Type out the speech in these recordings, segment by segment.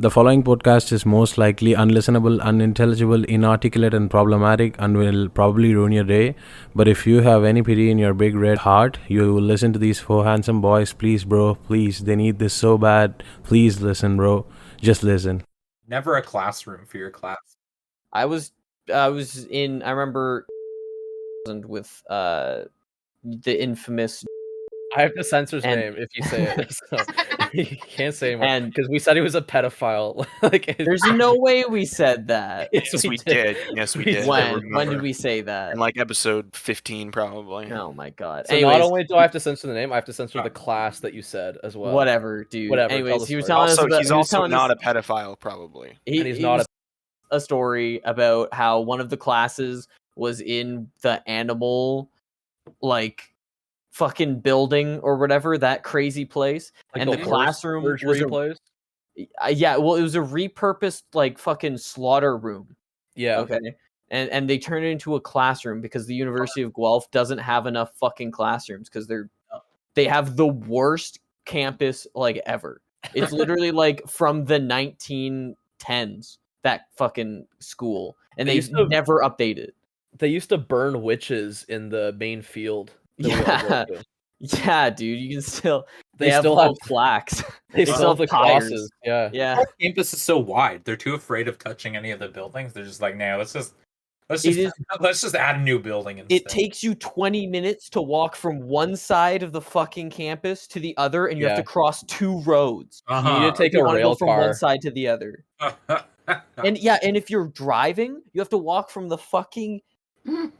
The following podcast is most likely unlistenable, unintelligible, inarticulate, and problematic, and will probably ruin your day. But if you have any pity in your big red heart, you will listen to these four handsome boys. Please, bro, please. They need this so bad. Please listen, bro. Just listen. Never a classroom for your class. I remember with the infamous. I have to censor his And- name if you say it. So you can't say anymore And- because we said he was a pedophile. There's no way we said that. Yes, we did. Yes, we did. I When remember. did we say that? In like episode 15, probably. Oh my god. So Anyways, not only do I have to censor the name, I have to censor the class that you said as well. whatever, dude. Whatever, tell Anyways, the he was story. telling us Also, about, he's he was also telling not us, a pedophile, probably. he, And he's he not was a story about how one of the classes was in the animal fucking building or whatever, that crazy place. Like and the classroom was surgery a- place. Yeah, well, it was a repurposed fucking slaughter room. Yeah. Okay. And they turned it into a classroom because the University of Guelph doesn't have enough fucking classrooms because they have the worst campus ever. It's literally from the 1910s, that fucking school, and They they used to- never updated. They used to burn witches in the main field. that we all Yeah. go to. Yeah, dude, you can still They have still little have- plaques. They They still have the still have crosses. Yeah. Yeah. Our campus is so wide. They're too afraid of touching any of the buildings. They're just like, no, let's just add a new building instead. It takes you 20 minutes to walk from one side of the fucking campus to the other, and you have Yeah. to cross 2 roads. You need to take If you a want to rail go from car. one side to the other. And if you're driving, you have to walk from the fucking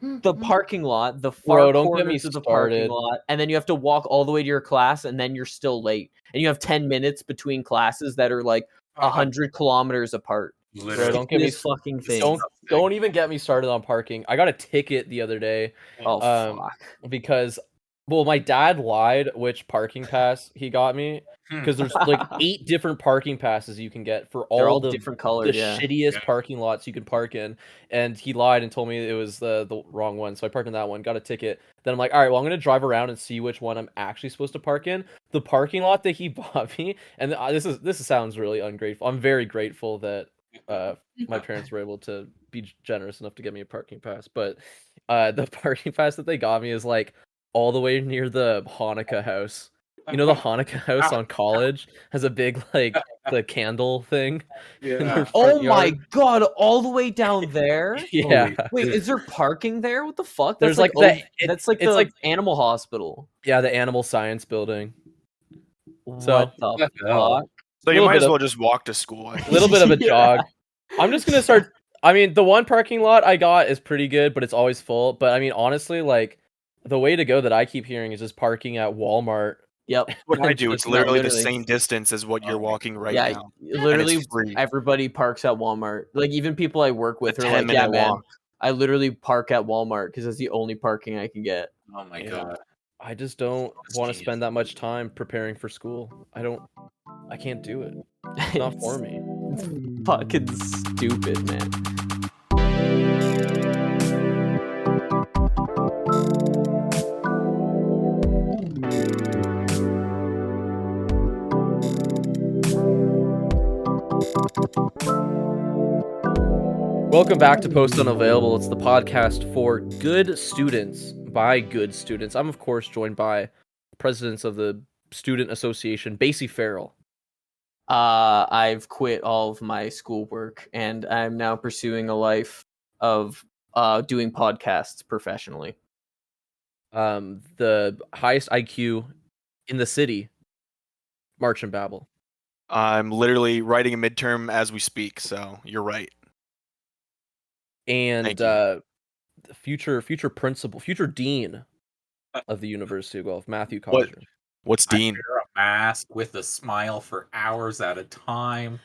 the parking lot, the far Bro, don't get me corners of the parking started. lot, and then you have to walk all the way to your class, and then you're still late. And you have 10 minutes between classes that are 100 kilometers apart. Bro, don't get me This fucking thing. Don't even get me started on parking. I got a ticket the other day Oh fuck. because my dad lied which parking pass he got me because there's 8 different parking passes you can get for They're all the different colors. the Yeah. shittiest parking lots you can park in, and he lied and told me it was the wrong one, so I parked in that one, got a ticket. Then I'm like, all right, well, I'm gonna drive around and see which one I'm actually supposed to park in. The parking lot that he bought me, and this sounds really ungrateful. I'm very grateful that my parents were able to be generous enough to get me a parking pass, but the parking pass that they got me is all the way near the Hanukkah house. You know, the Hanukkah house on College has a big the candle thing. in their Oh front my yard. god, all the way down there? Yeah. Wait, is there parking there? What the fuck? There's, That's it's the like- animal hospital. Yeah, the animal science building. What the What the hell? fuck? So you Little might bit as of- well just walk to school. A little bit of a Yeah. jog. I'm just gonna start. I mean, the one parking lot I got is pretty good, but it's always full. But I mean, honestly, the way to go that I keep hearing is just parking at Walmart. Yep. What I do, it's literally the literally. same distance as what you're walking right Yeah, now. literally And it's free. everybody parks at Walmart. Even people I work with A are like, 10-minute yeah, man, walk. I literally park at Walmart because that's the only parking I can get. Oh my Yeah. god. I just don't That's want to genius. spend that much time preparing for school. I can't do it. It's not for me. It's fucking stupid, man. Welcome back to Post Unavailable. It's the podcast for good students by good students. I'm of course joined by presidents of the Student Association, Basie Farrell. I've quit all of my schoolwork and I'm now pursuing a life of doing podcasts professionally. The highest IQ in the city, March and Babel. I'm literally writing a midterm as we speak, so you're right. And Thank you. the future principal, future dean of the University of Guelph, Matthew What? Conjure. What's I Dean? wear a mask with a smile for hours at a time,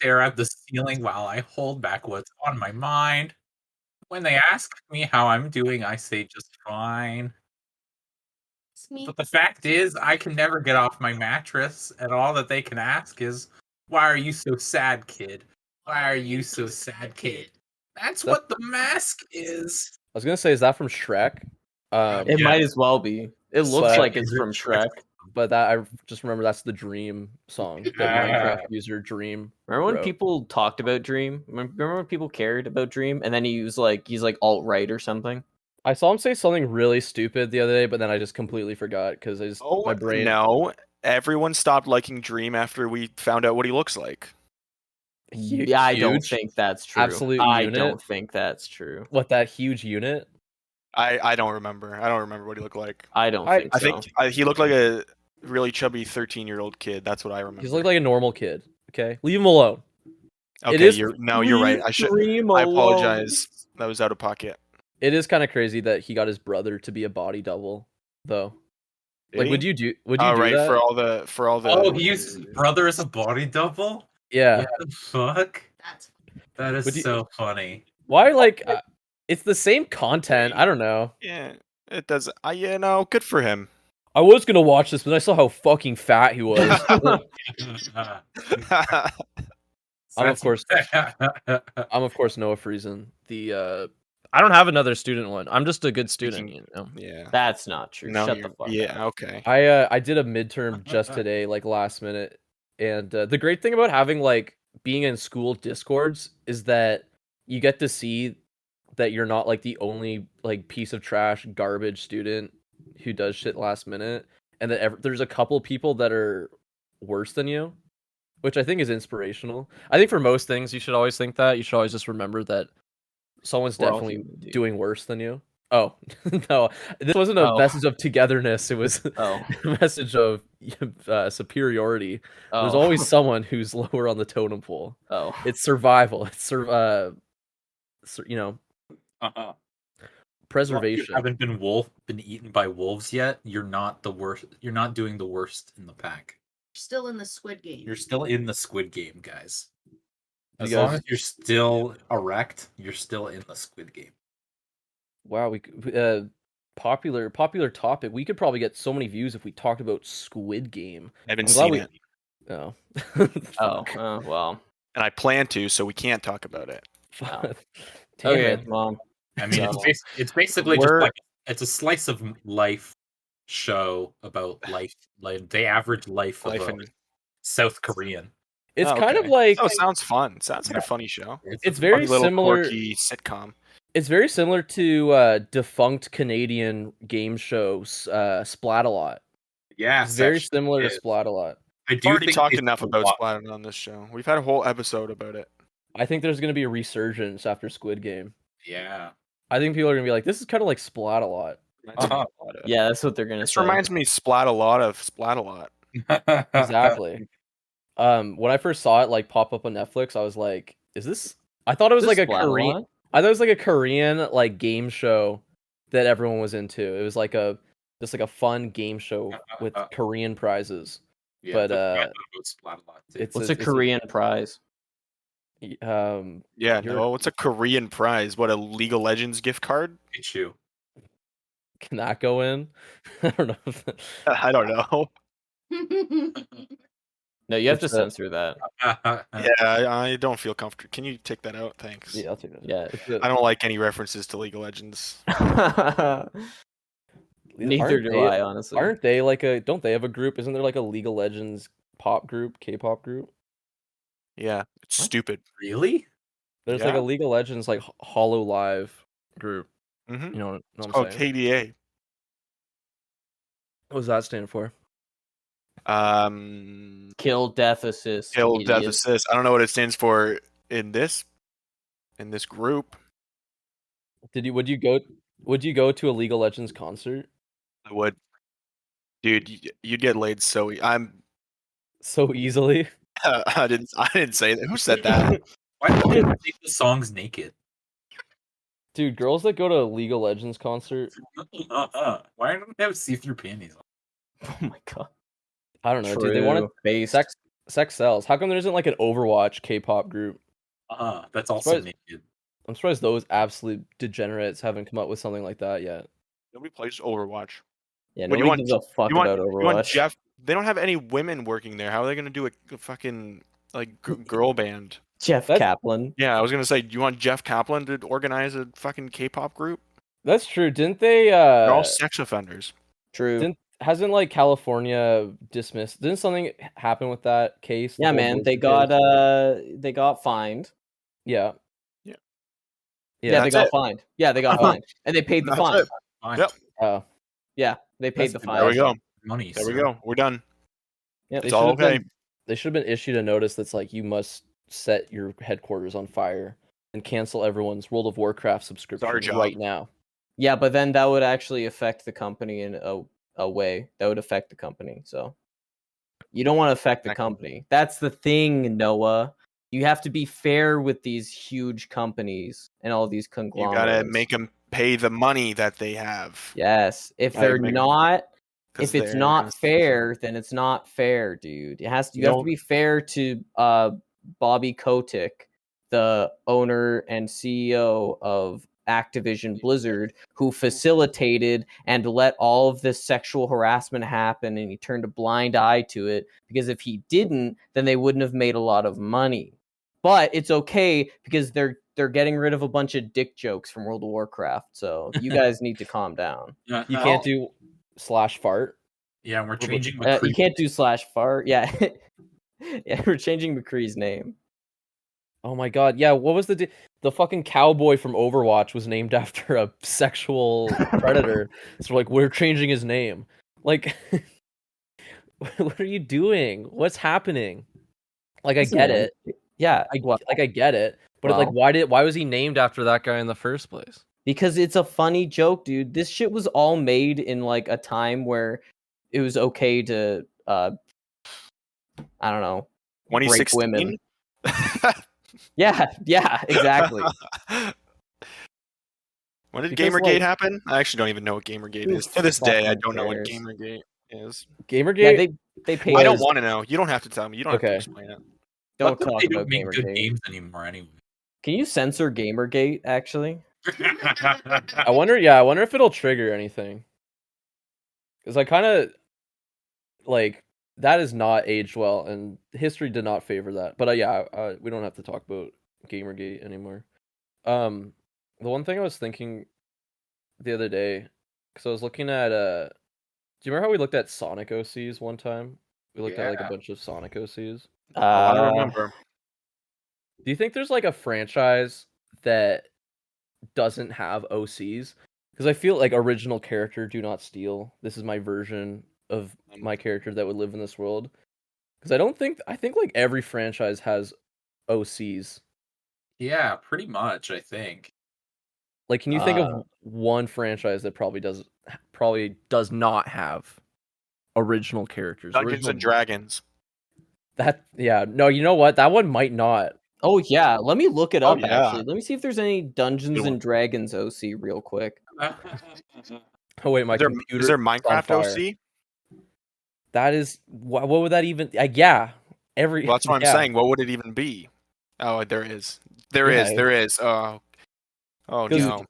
stare at the ceiling while I hold back what's on my mind. When they ask me how I'm doing, I say just fine. But the fact is, I can never get off my mattress, and all that they can ask is, why are you so sad, kid? Why are you so sad, kid? That's what the mask is. I was gonna say, is that from Shrek? It Yeah. might as well be. It looks So- like it's from Shrek. but that I just remember that's the Dream song that Minecraft user Dream. Remember when wrote. people talked about Dream? Remember when people cared about Dream, and then he's like alt-right or something? I saw him say something really stupid the other day, but then I just completely forgot because my brain. No, everyone stopped liking Dream after we found out what he looks like. Yeah, I don't Huge, think that's true. absolute I unit. don't think that's true. What, that huge unit? I don't remember. I don't remember what he looked like. I don't I think I so. think he looked like a really chubby 13-year-old kid. That's what I remember. He's like a normal kid. Okay, leave him alone. Okay, is- you're right. I apologize. That was out of pocket. It is kind of crazy that he got his brother to be a body double, though. Like, would you do right, that? for all the Oh, he used his brother as a body double? Yeah. What the fuck? That is Would you- so funny. Why? Like, it's the same content. I don't know. Yeah, it does. Good for him. I was gonna watch this, but I saw how fucking fat he was. I'm of course Noah Friesen. I don't have another student one. I'm just a good student, you know. Yeah. That's not true. No, Shut the fuck up. Yeah, okay. I did a midterm just today, like last minute, and the great thing about having like being in school discords is that you get to see that you're not like the only like piece of trash garbage student who does shit last minute, and that there's a couple people that are worse than you, which I think is inspirational. I think for most things you should always think that. You should always just remember that someone's We're all definitely human, dude. doing worse than you. Oh, no. This wasn't a message of togetherness. It was a message of superiority. There's always someone who's lower on the totem pole. Oh. It's survival. It's preservation. If you haven't been eaten by wolves yet, you're not the worst. You're not doing the worst in the pack. Still in the Squid Game. You're still in the Squid Game, guys. As You guys- long as you're still erect, you're still in the Squid Game. Wow, popular topic. We could probably get so many views if we talked about Squid Game. I haven't I'm glad seen it, Oh. Well. and I plan to, so we can't talk about it. Damn Okay, it. well. I mean, So- it's basically just like it's a slice of life show about life, like the average life of a South Korean. It's Oh, kind of okay. like Oh, it sounds fun. Sounds like a funny show. it's very Funny little similar. quirky sitcom. It's very similar to defunct Canadian game shows, Splatalot. Yeah, It's very similar to Splatalot. I We've do already think talked they enough should about watch- Splatter on this show. We've had a whole episode about it. I think there's going to be a resurgence after Squid Game. Yeah. I think people are going to be like, this is kind of like Splatalot. Yeah, that's what they're gonna This say. reminds me Splatalot of Splatalot. Exactly. When I first saw it like pop up on Netflix, I was like, is this? I thought it was Is like this a Korean. Splatalot? I thought it was like a Korean like game show that everyone was into. It was like just like a fun game show with Korean prizes. Yeah, But, that's what I thought about Splatalot, too. it's What's a Korean prize? Yeah, You're- no, what's a Korean prize? What, a League of Legends gift card? Pichu. Can that go in? I don't know. I don't know. No, you have to It's a- censor that. Yeah, I don't feel comfortable. Can you take that out? Thanks. Yeah, I'll take that. Yeah. I don't like any references to League of Legends. Neither Aren't do they- I, honestly. Aren't they like a? Don't they have a group? Isn't there like a League of Legends pop group, K-pop group? Yeah, it's What? stupid. Really? There's like Yeah. a League of Legends like Hollow Live group. Mm-hmm. You know what I'm Oh, saying? KDA. What does that stand for? Kill, death, assist. Kill, death, idiot. assist. I don't know what it stands for in this group. Would you go to a League of Legends concert? I would, dude. You'd get laid so. I'm. So easily? I didn't say that. Who said that? Why don't they make the songs naked? Dude, girls that go to a League of Legends concert, Why don't they have see-through panties on? Oh my god. I don't know, dude. They want True. Based. sex sells. How come there isn't like an Overwatch K-pop group? That's also Surprised- naked. I'm surprised those absolute degenerates haven't come up with something like that yet. Nobody plays Overwatch. Yeah, What, nobody you want- gives a fuck You want, about you want Overwatch. Jeff? They don't have any women working there. How are they gonna do a fucking like girl band? Jeff That- Kaplan. Yeah, I was gonna say, do you want Jeff Kaplan to organize a fucking K-pop group? That's true. Didn't they They're all sex offenders. True. hasn't like California dismissed? Didn't something happen with that case? The Yeah, whole man, Blizzard they case? got fined. Yeah. Yeah. Yeah, they That's got it. fined. Yeah, they got fined, and they paid the That's fine. it. Fine. Yep. Oh. Yeah, they paid That's the good. fine. There we go. Money. There we sir. go. We're done. Yep. It's all okay. They should have been issued a notice that's like, you must set your headquarters on fire and cancel everyone's World of Warcraft subscription job. right now. Yeah, but then that would actually affect the company in a way. That would affect the company. So you don't want to affect the Exactly. company. That's the thing, Noah. You have to be fair with these huge companies and all these You conglomerates. gotta make them pay the money that they have. Yes. If I they're make 'em- not, 'cause if it's they're not gonna- fair, then it's not fair, dude. You have to Don't- be fair to Bobby Kotick, the owner and CEO of Activision Blizzard, who facilitated and let all of this sexual harassment happen, and he turned a blind eye to it, because if he didn't, then they wouldn't have made a lot of money. But it's okay because they're getting rid of a bunch of dick jokes from World of Warcraft. So you guys need to calm down. Yeah, You can't do /fart. Yeah, we're changing. You McCree. can't do /fart. Yeah. Yeah, we're changing McCree's name. Oh my god, yeah, what was the fucking cowboy from Overwatch was named after a sexual predator. So like, we're changing his name. Like, what are you doing? What's happening? Like, I Listen, get man. it. Yeah, I get it. But like, Well- why was he named after that guy in the first place? because it's a funny joke, dude. This shit was all made in like a time where it was okay to I don't know, rape 2016. women. Yeah, exactly. When did Because, Gamergate like- happen? I actually don't even know what Gamergate Who is. To this day, I fucking don't know what cares? Gamergate is. Gamergate? Yeah, they paid. I don't want to know. You don't have to tell me. You don't have Okay. to explain it. Don't But talk they about don't make good Gamergate. games anymore anyway. Can you censor Gamergate? Actually, I wonder if it'll trigger anything. Because I kind of like, that is not aged well, and history did not favor that. But we don't have to talk about Gamergate anymore. The one thing I was thinking the other day, because I was looking at do you remember how we looked at Sonic OCs one time? We looked at like a Yeah. bunch of Sonic OCs. I don't remember. Do you think there's like a franchise that doesn't have OCs? Because I feel like original character, do not steal. This is my version of my character that would live in this world. Because I think like every franchise has OCs. Yeah, pretty much. I think. Like, can you think of one franchise that probably does not have original characters? Dungeons and Dragons. No, you know what? That one might not. oh yeah. Let me look it Oh, up. yeah. Actually, let me see if there's any Dungeons Good one. and Dragons OC real quick. Oh wait, my Is there, computer is there is on Minecraft fire. OC? That is what would that even? Yeah, every. Well, that's what I'm yeah. saying. What would it even be? Oh, there is. There Yeah, is. Oh 'Cause- no.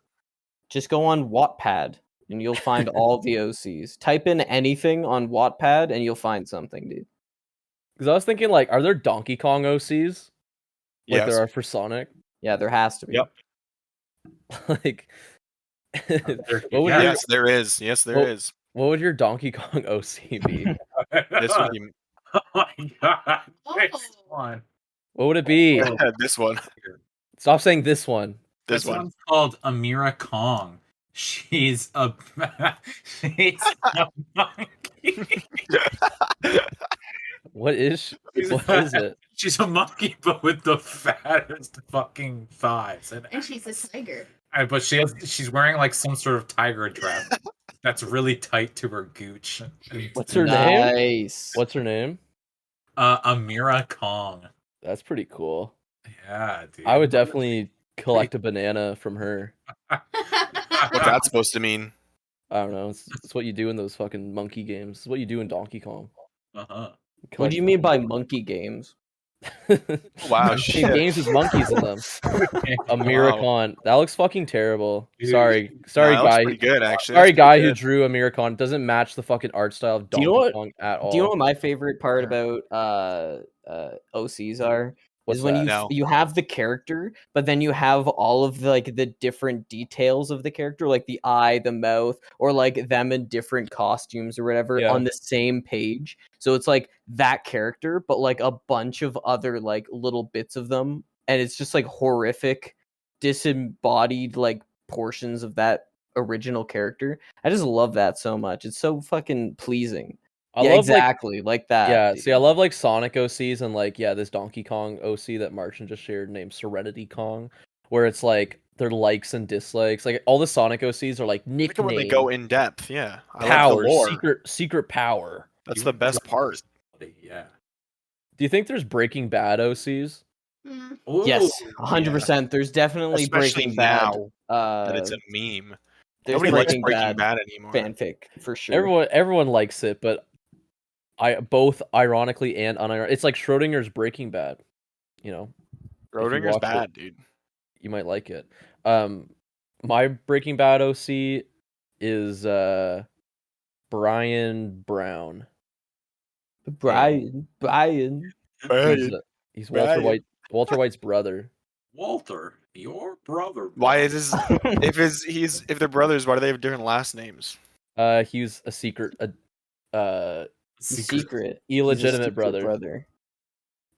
Just go on Wattpad and you'll find all the OCs. Type in anything on Wattpad and you'll find something, dude. Because I was thinking, like, are there Donkey Kong OCs? Like Yes. there are for Sonic. Yeah, there has to be. Yep. Like, There- what would yeah. your Yes, there is. Yes, there Well- is. what would your Donkey Kong OC be? This would be Oh my god! This Oh. one. What would it be? this one. Stop saying this one. This This one. one's called Amira Kong. She's a she's a monkey. What is She's what a- is it? She's a monkey, but with the fattest fucking thighs. And she's a tiger. But she's wearing like some sort of tiger dress that's really tight to her gooch. What's her name? Nice. What's her name? Amira Kong. That's pretty cool. Yeah, dude. I would definitely collect a banana from her. What's that supposed to mean? I don't know. It's what you do in those fucking monkey games. It's what you do in Donkey Kong. Uh-huh. What do you mean by monkey games? Wow, Monkey shit. games with monkeys in them. Americon. That looks fucking terrible. Dude. Sorry, Nah, that looks guy. pretty good, actually. Sorry, That's guy pretty who good. drew Americon. Doesn't match the fucking art style of Do Donkey you know what- Kong at all. Do you know what my favorite part about OCs are? What's is when that? No. you have the character, but then you have all of the, like, the different details of the character, like the eye, the mouth, or like them in different costumes or whatever Yeah. on the same page. So it's like that character, but like a bunch of other like little bits of them, and it's just like horrific, disembodied like portions of that original character. I just love that so much. It's so fucking pleasing. I Yeah, love like exactly like that. yeah. dude. See, I love like Sonic OCs and like this Donkey Kong OC that Martian just shared named Serenity Kong, where it's like their likes and dislikes. Like all the Sonic OCs are like I like it when they go nickname, in depth. Yeah, I like the power, lore. secret power. That's You the would best love part. this. Yeah. Do you think there's Breaking Bad OCs? Mm. Yes, Ooh, 100%. There's definitely Especially Breaking Bad. now that it's a meme. There's Nobody likes Breaking Breaking Bad Bad anymore. fanfic for sure. Everyone likes it, but I both ironically and unironically. It's like Schrodinger's Breaking Bad. You know, if you Schrodinger's watch bad, it, dude. you might like it. My Breaking Bad OC is Brian Brown. Brian. He's Walter Brian. Walter White's brother. Walter, your brother. Why bro. is if they're brothers? Why do they have different last names? He's a secret, Secret. illegitimate He's a secret brother,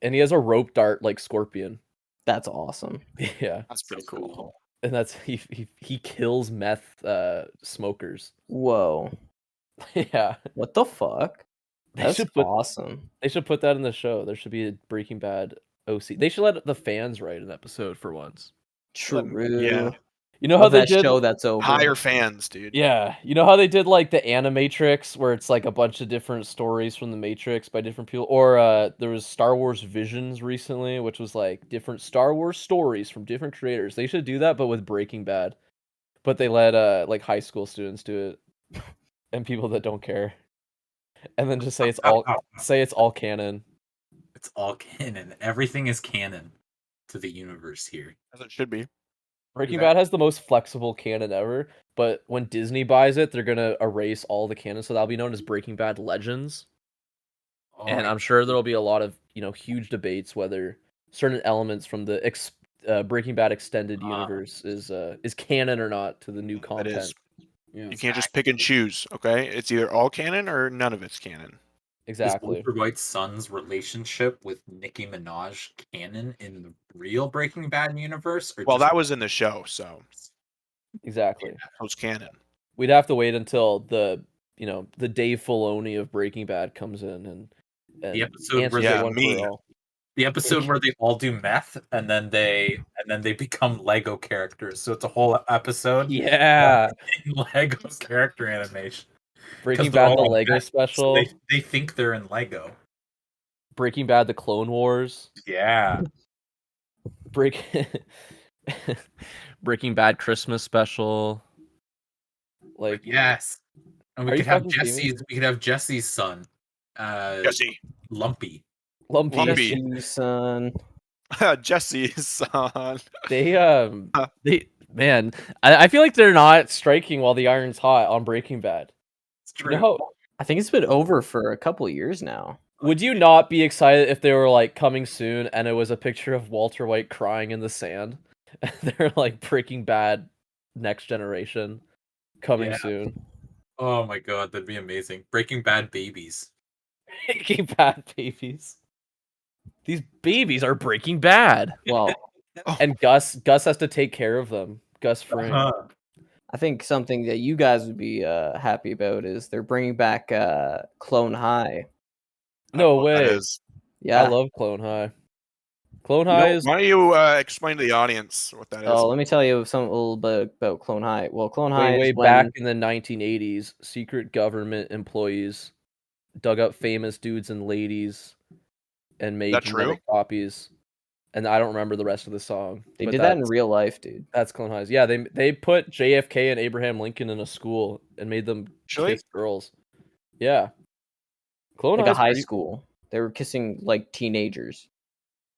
and he has a rope dart like Scorpion. That's awesome. Yeah, That's pretty cool. and that's he kills meth smokers. Whoa. Yeah, What the fuck? they That's should put awesome. they should put that in the show. There should be a Breaking Bad OC. They should let the fans write an episode for once. True. Yeah. You know how Love they that did show that's over. Hire fans, dude. Yeah, you know how they did like the Animatrix, where it's like a bunch of different stories from the Matrix by different people, or there was Star Wars Visions recently, which was like different Star Wars stories from different creators. They should do that, but with Breaking Bad. But they let like high school students do it, and people that don't care, and then just say it's all canon. It's all canon. Everything is canon to the universe here. As it should be. Breaking Exactly. Bad has the most flexible canon ever, but when Disney buys it, they're gonna erase all the canon, so that'll be known as Breaking Bad Legends. Oh, And I'm sure there'll be a lot of huge debates whether certain elements from the Breaking Bad extended universe is canon or not to the new It content. is. Yeah. You can't just pick and choose, okay? It's either all canon or none of it's canon. Exactly. Is Walter White's son's relationship with Nicki Minaj canon in the real Breaking Bad universe? Or Well, just... that was in the show, so Exactly. it was canon. We'd have to wait until the Dave Filoni of Breaking Bad comes in and the episode answers where it Yeah, once me. for all. the episode where they all do meth and then they become Lego characters. So it's a whole episode Yeah. in Lego character animation. Breaking 'Cause they're Bad the all Lego meth, so special. they think they're in Lego. Breaking Bad the Clone Wars. Yeah. Breaking Bad Christmas special. Like Yes. And Are we you could have fucking kidding me? Jesse's son. Jesse. Lumpy. Lumpy. Lumpy. Jesse's son. Jesse's son. They man, I feel like they're not striking while the iron's hot on Breaking Bad. It's true. You know, I think it's been over for a couple years now. would you not be excited if they were like coming soon and it was a picture of Walter White crying in the sand? They're like Breaking Bad Next Generation coming Yeah. soon. Oh my god, that'd be amazing. Breaking Bad babies. Breaking Bad babies. These babies are Breaking Bad. Well, And Gus has to take care of them. Gus Fring. Uh-huh. I think something that you guys would be happy about is they're bringing back Clone High. No What that way. is. Yeah. I love Clone High. Clone You High know, is why don't you explain to the audience what that is? Oh, let me tell you a little bit about Clone High. Well, Clone High way is when back in the 1980s. Secret government employees dug up famous dudes and ladies and made That true? genetic copies. And I don't remember the rest of the song. they but did that in that's- real life, dude. That's Clone Highs. Yeah, they put JFK and Abraham Lincoln in a school and made them Actually? kiss girls. Yeah. Clone Like a High's high pretty- school. They were kissing like teenagers.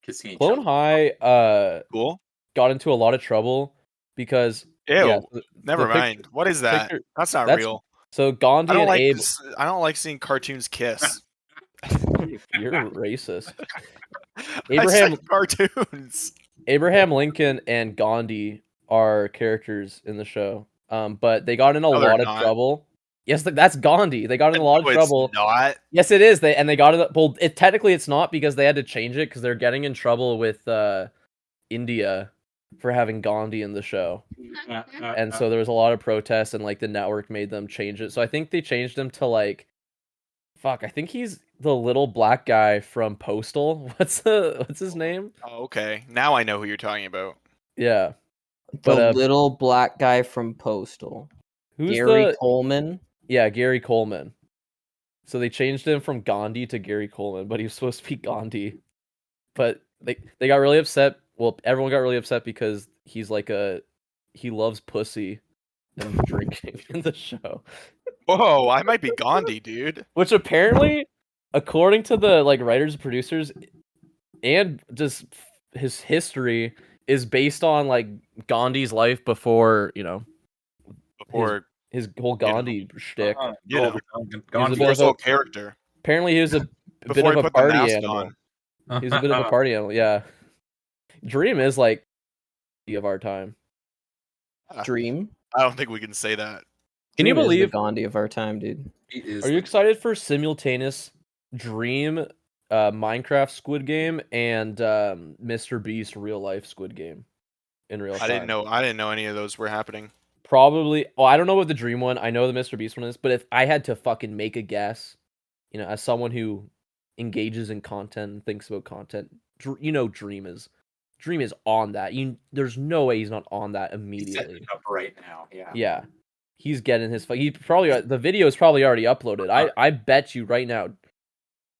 Kissing each Clone other. High Cool. got into a lot of trouble because Ew. yeah, Never the mind. What is that? picture- That's not that's- real. so Gandhi I don't and like Abe this. I don't like seeing cartoons kiss. you're racist. Abraham- I said cartoons. Abraham Lincoln and Gandhi are characters in the show. But they got in a No, they're lot of not. trouble. Yes, that's Gandhi. They got in a lot of No, it's trouble. not. Yes, it is. They got it. Well, technically it's not because they had to change it because they're getting in trouble with India for having Gandhi in the show, and so there was a lot of protests, and like the network made them change it. So I think they changed him to like, fuck. I think he's the little black guy from Postal. What's his name? Oh, okay. Now I know who you're talking about. Yeah, The But, little black guy from Postal. who's Gary the? Coleman. Yeah, Gary Coleman. So they changed him from Gandhi to Gary Coleman, but he was supposed to be Gandhi. But they got really upset. Well, everyone got really upset because he's like he loves pussy and drinking in the show. Whoa, I might be Gandhi, dude. Which apparently, according to the like writers and producers and just his history, is based on like Gandhi's life before, Before his whole Gandhi shtick. you know, Gandhi- before his whole character. Apparently he was a bit Before of he a put the party mask animal. on. He's a bit of a party animal, yeah. Dream is like of our time. Dream. I don't think we can say that. Can you Dream is the believe? Gandhi of our time, dude? Are you excited for simultaneous Dream, Minecraft Squid Game, and Mr. Beast real life Squid Game in real time? I didn't know any of those were happening. Probably. Well, I don't know what the Dream one. I know the Mr. Beast one is, but if I had to fucking make a guess, as someone who engages in content and thinks about content, Dream is on that. There's no way he's not on that He's immediately. setting it up right now. Yeah. Yeah, he's getting his. He probably the video is probably already uploaded. I bet you right now.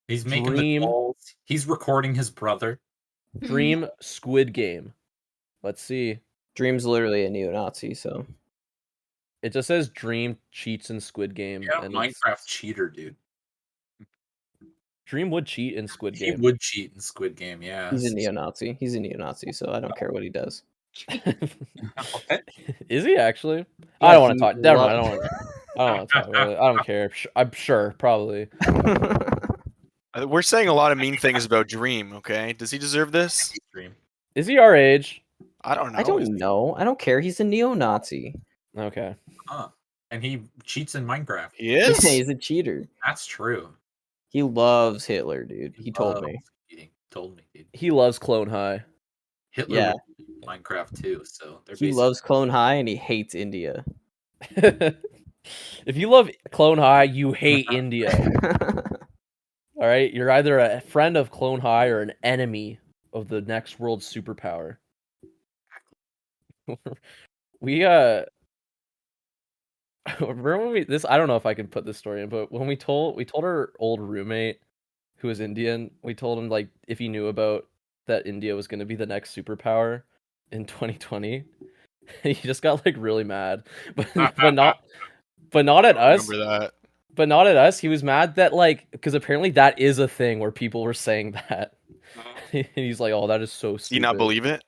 He's making Dream. the calls. He's recording his brother. Dream Squid Game. Let's see. Dream's literally a neo-Nazi, so It just says Dream cheats in Squid Game. Yeah, and Minecraft cheater, dude. Dream would cheat in Squid He Game. would cheat in Squid Game. Yeah. he's a neo-Nazi. He's a neo-Nazi, so I don't care what he does. Is he actually? Yeah, I don't want he to talk. Never mind. I lo- don't want to talk about it. I don't care. I'm sure, probably. We're saying a lot of mean things about Dream. Okay, does he deserve this? Dream. Is he our age? I don't know. I don't know. I don't care. He's a neo-Nazi. Okay. And he cheats in Minecraft. He is. Yeah, he's a cheater. That's true. He loves Hitler, dude. He told me. He told me, dude. He loves Clone High. Hitler Yeah. would Minecraft too, so they're He basically loves Clone High and he hates India. If you love Clone High, you hate India. All right, you're either a friend of Clone High or an enemy of the next world superpower. We remember when I don't know if I can put this story in, but when we told our old roommate who was Indian, we told him like if he knew about that India was going to be the next superpower in 2020. He just got like really mad, but not at us. Remember that? But not at us. He was mad that like because apparently that is a thing where people were saying that. And he's like, "Oh, that is so stupid." Do you not believe it?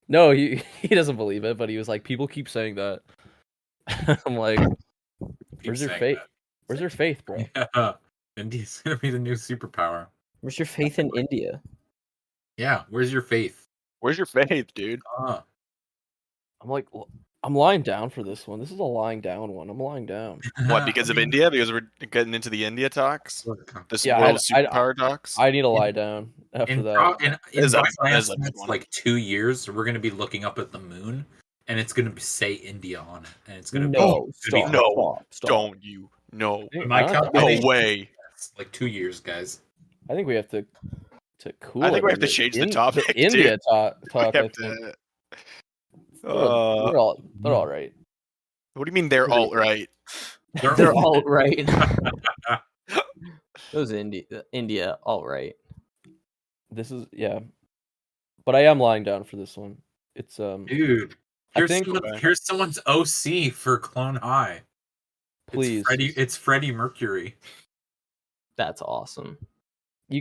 No, he doesn't believe it, but he was like, "People keep saying that." I'm like, "Where's your faith? Where's your faith, bro?" Yeah. India's gonna be the new superpower. Where's your faith in India? Yeah, where's your faith? Where's your faith, dude? Uh, I'm like, I'm lying down for this one. This is a lying down one. I'm lying down. What? Because of India? Because we're getting into the India talks? This Yeah, world superpower talks? I need to lie down after that. In Is that- by my is that estimates, one? like 2 years, we're gonna be looking up at the moon, and it's gonna say India on it, and it's gonna No, be stop, No, stop. Don't you? No. My I, calculation- No way. like 2 years, guys. I think we have to cool. I think we it have to a bit. change the topic, To India dude. talk. We I have think. to- They're all right. What do you mean they're all right? They're all right. Those India, all right. This is but I am lying down for this one. It's Dude, I here's, think- here's someone's OC for Clone High. please. It's Freddie Mercury. That's awesome.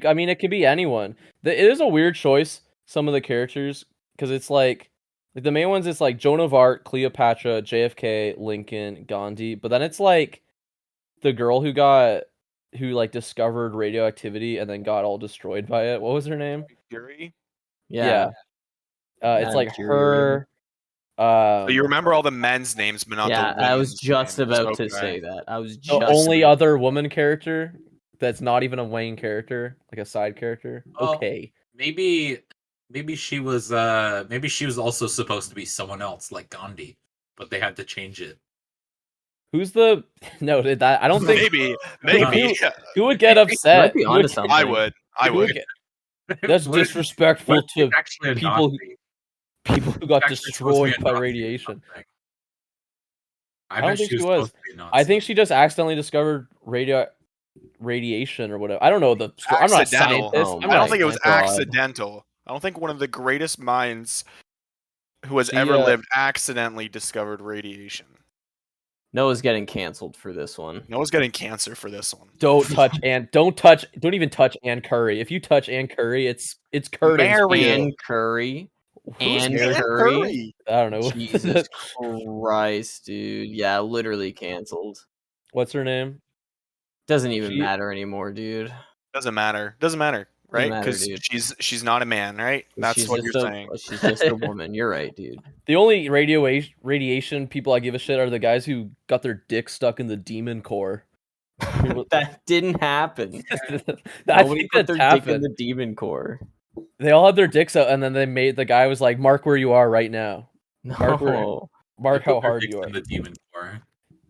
I mean, it could be anyone. It is a weird choice. Some of the characters, because it's like the main ones. It's like Joan of Arc, Cleopatra, JFK, Lincoln, Gandhi. But then it's like the girl who got who like discovered radioactivity and then got all destroyed by it. What was her name? Fury. Yeah. It's like Fury. her. So you remember all the men's names, but not Yeah, the I was women's just names. about to Okay. say that. I was the just only other woman character that's not even a main character, like a side character. Oh. Okay. Maybe she was also supposed to be someone else like Gandhi, but they had to change it. Who's the no? That I don't think maybe. who would get upset. Might be Who onto would- something. I would. who would get- That's What if- disrespectful what if to he's actually a people who- Nazi? people who got Actually supposed to be destroyed a by Nazi or radiation. something. I don't bet think she was. supposed to be a Nazi. I think she just accidentally discovered radiation or whatever. I don't know the. I'm not a Accidental. scientist. Oh I'm I not don't a- think it was God. accidental. I don't think one of the greatest minds who has She, ever lived accidentally discovered radiation. Noah's getting canceled for this one. Noah's getting cancer for this one. Don't even touch Ann Curry. If you touch Ann Curry, it's Curtis. Mary Ann Curry. Who's Ann Ann Curry? I don't know. Jesus Christ, dude. Yeah, literally canceled. What's her name? Doesn't even She- matter anymore, dude. Doesn't matter, right? matter, Because dude. she's not a man, right? That's She's what just you're a- saying. She's just a woman. You're right, dude. The only radiation people I give a shit are the guys who got their dick stuck in the demon core. That didn't happen. I Nobody think put that's their dick in happened. the demon core. They all had their dicks out, and then the guy was like, "Mark where you are right now. Mark where- No. Mark Put how their hard dicks you are." in Do the demon core.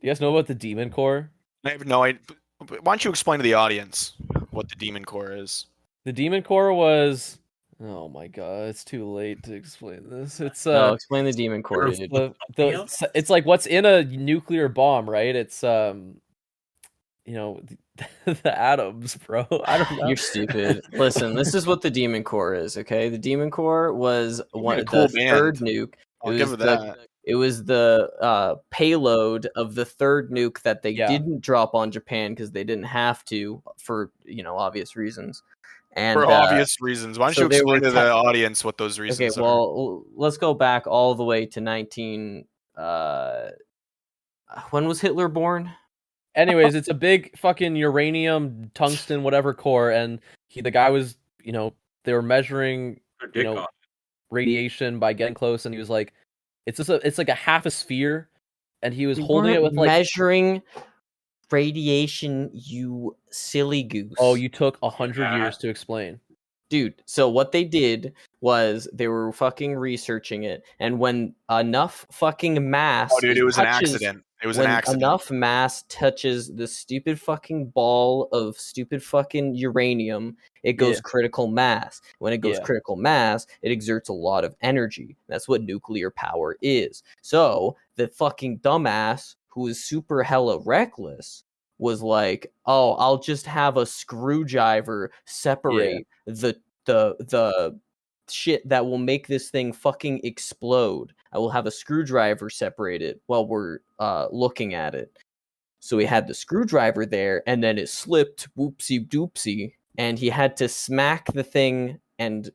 you guys know about the demon core? I have no idea. Why don't you explain to the audience what the demon core is? The demon core was. Oh my god, it's too late to explain this. It's No, explain the demon core, dude. it's like what's in a nuclear bomb, right? It's the atoms, bro. I don't know. You're stupid. Listen, this is what the demon core is, okay? The demon core was one a of cool the third band. nuke. I'll give it the that. it was the payload of the third nuke that they Yeah. didn't drop on Japan because they didn't have to for obvious reasons. And For obvious reasons. Why don't so you they explain were to the audience what those okay, reasons are? well, let's go back all the way to when was Hitler born? Anyways, it's a big fucking uranium, tungsten, whatever core, and the guy was, they were measuring, Their dick know, off. radiation by getting close, and he was like, it's like a half a sphere, and he was They holding it weren't with like, measuring radiation, you silly goose. oh, you took 100 Yeah. years to explain. Dude, so what they did was they were fucking researching it, and when enough fucking mass Oh, dude, it was an touches- accident. It was when an accident. enough mass touches the stupid fucking ball of stupid fucking uranium, it goes Yeah. critical mass. When it goes Yeah. critical mass, it exerts a lot of energy. That's what nuclear power is. So the fucking dumbass who is super hella reckless was like, "Oh, I'll just have a screwdriver separate the shit that will make this thing fucking explode. I will have a screwdriver separate it while we're looking at it." So he had the screwdriver there, and then it slipped, whoopsie doopsie, and he had to smack the thing and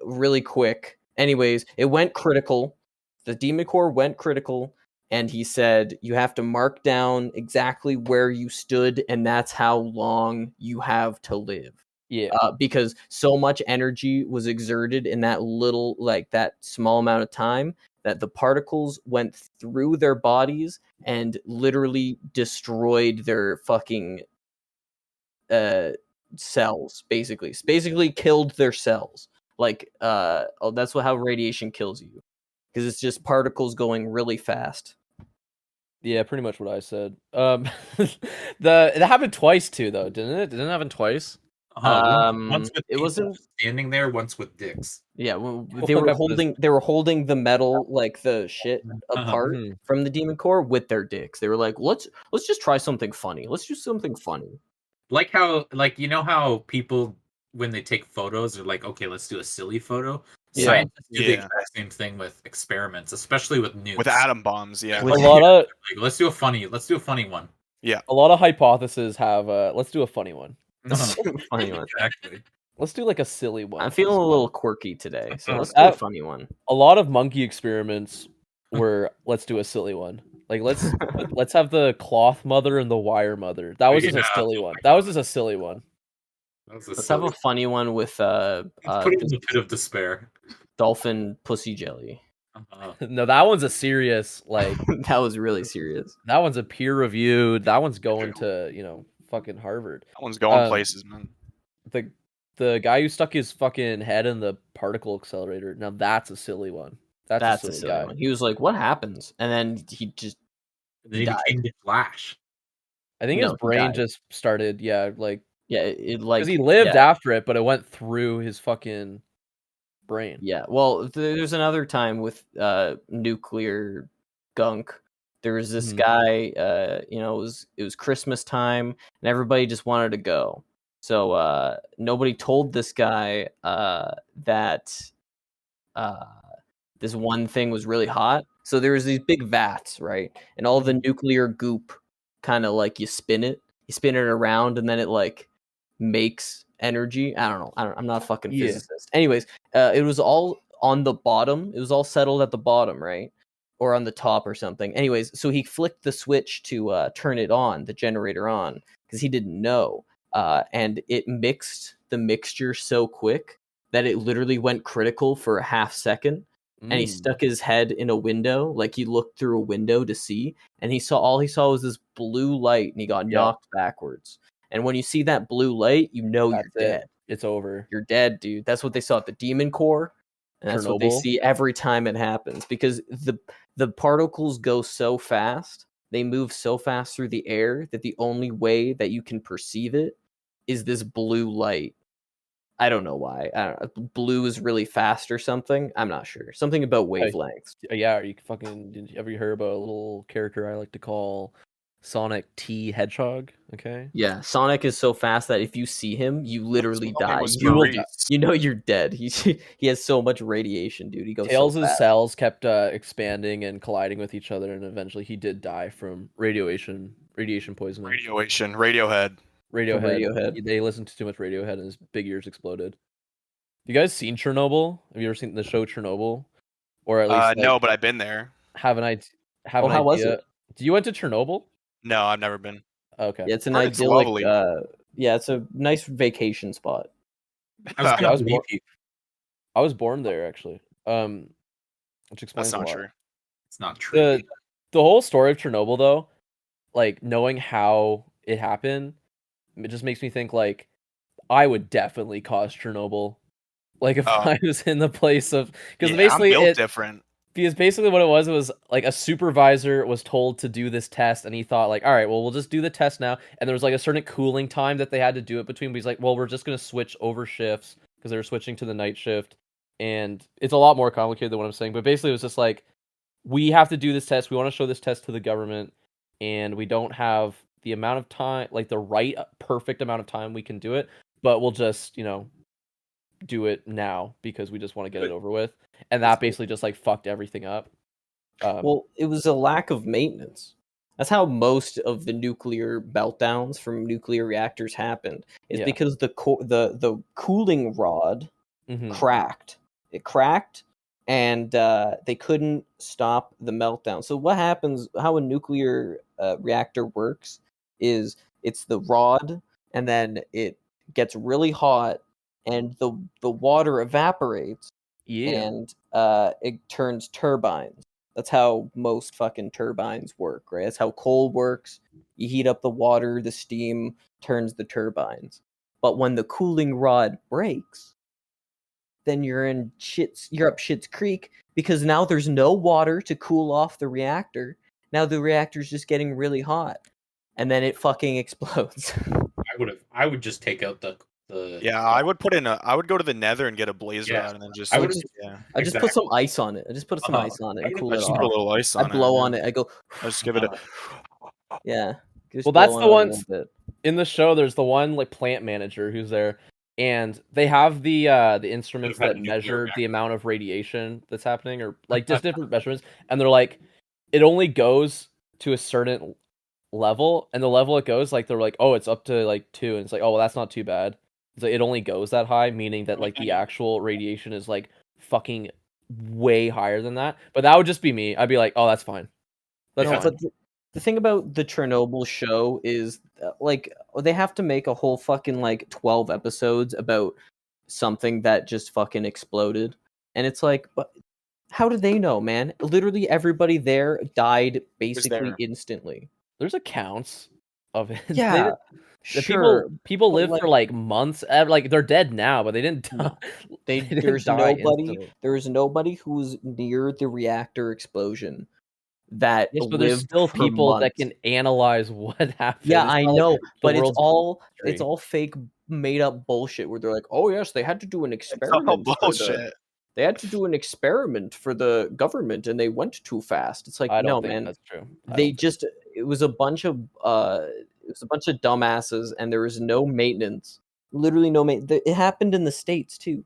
really quick. Anyways, it went critical. The demon core went critical, and he said you have to mark down exactly where you stood, and that's how long you have to live. Yeah. Because so much energy was exerted in that little, that small amount of time, that the particles went through their bodies and literally destroyed their fucking cells, basically killed their cells. That's how radiation kills you, because it's just particles going really fast. Yeah, pretty much what I said. That happened twice too, though, didn't it? Didn't it happen twice? Once with it people wasn't- standing there, once with dicks. Yeah, well, We'll they look were up this. holding the metal, the shit apart Mhm. from the demon core with their dicks. They were like, let's just try something funny. Let's do something funny. Like how, how people, when they take photos, are like, okay, let's do a silly photo. Yeah. Scientists do the Yeah. exact same thing with experiments, especially with nukes. With atom bombs, yeah. A lot of Let's do a funny one. a lot of hypotheses have. Let's do a funny one. Let's do a funny one. Exactly. Let's do like a silly one. I'm feeling a little quirky today, so let's do a funny one. A lot of monkey experiments were let's do a silly one. Like let's have the cloth mother and the wire mother. That was just a Yeah, silly oh one. my That was God. just a silly one. That was a Let's have silly. a funny one with Let's put it in this the pit of despair. dolphin pussy jelly. No, that one's a serious like. That was really serious. That one's a peer reviewed. That one's going to fucking Harvard. That one's going Um, places, man. The guy who stuck his fucking head in the particle accelerator. Now that's a silly one. That's a silly guy. one. He was like, "What happens?" And then he just And then he died. became the Flash. I think No, his he brain died. just started, like Yeah, it like because he lived yeah. after it, but it went through his fucking brain. Yeah, well, there's another time with nuclear gunk. There was this Mhm. guy, it was Christmas time, and everybody just wanted to go. So nobody told this guy that this one thing was really hot. So there was these big vats, right? And all the nuclear goop kind of like you spin it around, and then it like makes energy. I don't know. I'm not a fucking Yeah. physicist. Anyways, it was all on the bottom. It was all settled at the bottom, right? Or on the top or something. Anyways, so he flicked the switch to turn it on, the generator on, because he didn't know. And it mixed the mixture so quick that it literally went critical for a half second. And he stuck his head in a window, like he looked through a window to see, and he saw was this blue light, and he got knocked backwards. And when you see that blue light, you know That's you're dead. It's over. You're dead, dude. That's what they saw at the Demon Core, and that's what they Chernobyl. see every time it happens, because the particles go so fast, they move so fast through the air that the only way that you can perceive it is this blue light. I don't know why. I don't know. Blue is really fast or something. I'm not sure. Something about wavelengths. Yeah, did you ever hear about a little character I like to call Sonic T Hedgehog? Okay. Yeah, Sonic is so fast that if you see him, you literally His name die. was You will Maurice. die. You know you're dead. He has so much radiation, dude. He goes Tails' so fast. cells kept expanding and colliding with each other, and eventually he did die from radiation poisoning. Radiohead. Radiohead. They listened to too much Radiohead, and his big ears exploded. You guys seen Chernobyl? Have you ever seen the show Chernobyl? Or at least No, but I've been there. have an idea. How was it? Do you went to Chernobyl? No, I've never been. Okay. Yeah, it's an Heard it's idyllic. lovely. Yeah, it's a nice vacation spot. I was I gonna was believe born- you. I was born there actually. Which explains That's not a lot. true. It's not true. The whole story of Chernobyl though, like knowing how it happened, it just makes me think like I would definitely cause Chernobyl. Like if Oh. I was in the place of because Yeah, basically I'm built different. because basically what it was like a supervisor was told to do this test and he thought like, all right, well we'll just do the test now. And there was like a certain cooling time that they had to do it between. But he's like, well, we're just gonna switch over shifts because they were switching to the night shift. And it's a lot more complicated than what I'm saying. But basically it was just like, we have to do this test. We want to show this test to the government, and we don't have the amount of time, like the right perfect amount of time we can do it. But we'll just, do it now because we just want to get it over with. And that basically just like fucked everything up. Well, it was a lack of maintenance. That's how most of the nuclear meltdowns from nuclear reactors happened. It's Yeah. because the cooling rod Mhm. cracked. It cracked, and they couldn't stop the meltdown. So what happens? How a nuclear reactor works is it's the rod, and then it gets really hot, and the water evaporates, Yeah. and it turns turbines. That's how most fucking turbines work, right? That's how coal works. You heat up the water, the steam turns the turbines. But when the cooling rod breaks, then you're up shit's creek, because now there's no water to cool off the reactor. Now the reactor's just getting really hot, and then it fucking explodes. I would just take out the Yeah, I would go to the Nether and get a blaze Yeah. rod and then just. I would yeah. I just put some ice on it. I just put some Uh-huh. ice on it I and would cool I it just put a off. little ice I on blow it. on it. I go, I just give it a. yeah. Just Well, that's blow the on it a one- little bit. In the show, there's the one like plant manager who's there, and they have the instruments had a that nuclear measure reactor. the amount of radiation that's happening, or like just different measurements, and they're like, it only goes to a certain level, and the level it goes, like they're like, oh, it's up to like 2, and it's like, oh, well, that's not too bad. It's like, it only goes that high, meaning that like the actual radiation is like fucking way higher than that. But that would just be me. I'd be like, oh, that's fine. That's No, fine. but the thing about the Chernobyl show is like they have to make a whole fucking like 12 episodes about something that just fucking exploded, and it's like, but how did they know, man? Literally everybody there died basically there. instantly. There's accounts of it. Yeah, The sure. people but, live like, for like months. Like they're dead now, but they didn't die. No. They didn't There's die nobody. instantly. There's nobody who's near the reactor explosion that Yes, but there's lived still for people that months. can analyze what happened. Yeah, It's I not like know, the but it's world's all history. fake, made up bullshit. Where they're like, "Oh yes, they had to do an It's all experiment. bullshit. They had to do an experiment for the government, and they went too fast." It's like, I don't no, think man. that's true. They just it was a bunch of dumbasses, and there was no maintenance. Literally no maintenance. It happened in the States too.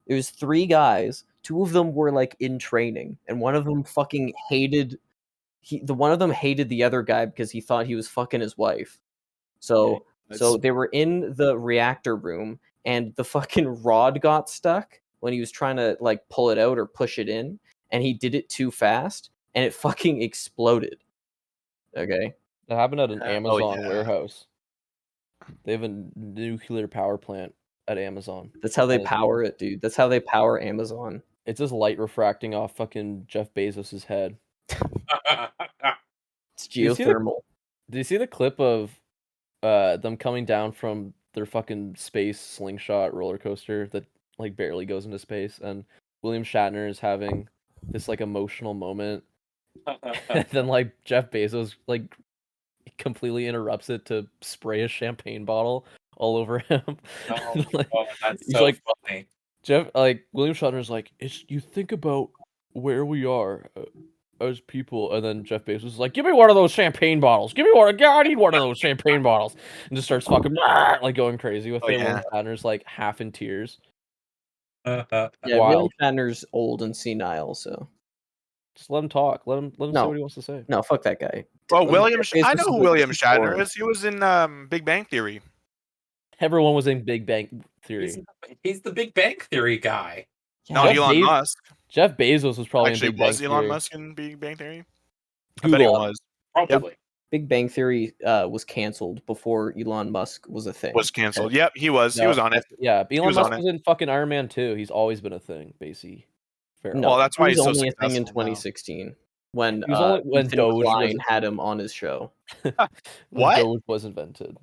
There was 3 guys. 2 of them were like in training, and one of them fucking hated. One of them hated the other guy because he thought he was fucking his wife. So they were in the reactor room, and the fucking rod got stuck when he was trying to like pull it out or push it in, and he did it too fast, and it fucking exploded. Okay. That happened at an Oh, Amazon yeah. warehouse. They have a nuclear power plant at Amazon. That's how they And power it, dude. That's how they power Amazon. It's just light refracting off fucking Jeff Bezos' head. It's you see geothermal. Did you see the clip of them coming down from their fucking space slingshot roller coaster that like barely goes into space, and William Shatner is having this like emotional moment, and then like Jeff Bezos like completely interrupts it to spray a champagne bottle all over him. Oh, Like, that's he's so like, funny. William Shatner's like, it's you think about where we are as people, and then Jeff Bezos is like, give me one of those champagne bottles. Give me one. I need one of those champagne bottles, and just starts fucking like going crazy with Oh, it. yeah. William Shatner's like half in tears. Yeah, Wild. William Shatner's old and senile, so Just let him talk. Let him say No. what he wants to say. no, fuck that guy. Well, Jeff I Bezos know is who like William just Shatner boring. is. He was in Big Bang Theory. Everyone was in Big Bang Theory. He's the Big Bang Theory guy. No, Jeff Elon Musk. Jeff Bezos was probably Actually, in Big Bang was Elon Theory. Musk in Big Bang Theory? I bet he Google. was. Probably. Big Bang Theory was canceled before Elon Musk was a thing. Was canceled. Yep, he was. He No, was on it. Yeah, Elon was Musk on it. was in fucking Iron Man 2. He's always been a thing, basically. No, Well, that's why he was he's so only a thing in successful now. 2016 when He was only when Ethan Doge Klein was had him on his show. What? Doge was invented.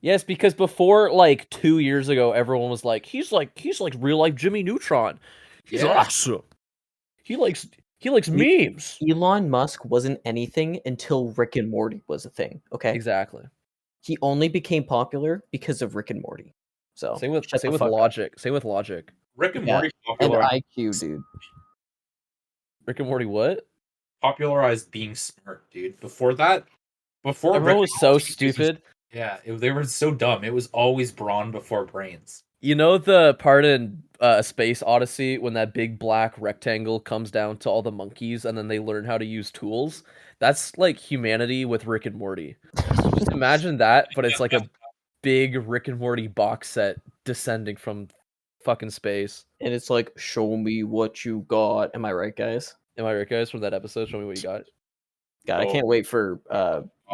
Yes, because before like 2 years ago, everyone was like, he's like real life Jimmy Neutron. He's Yeah. awesome. He likes memes. Elon Musk wasn't anything until Rick and Morty was a thing. Okay, Exactly. he only became popular because of Rick and Morty. So Same with shut the fuck up. Logic. Same with Logic. Rick and Yeah, Morty and popularized, IQ, dude. Rick and Morty. What? popularized being smart, dude. Before that, before Everyone Rick was and so Morty, it was- stupid. Yeah, they were so dumb. It was always brawn before brains. You know the part in Space Odyssey when that big black rectangle comes down to all the monkeys and then they learn how to use tools? That's like humanity with Rick and Morty. So just imagine that, but it's like a big Rick and Morty box set descending from fucking space. And it's like, show me what you got. Am I right, guys? Am I right, guys? From that episode, show me what you got. God, I Oh. can't wait for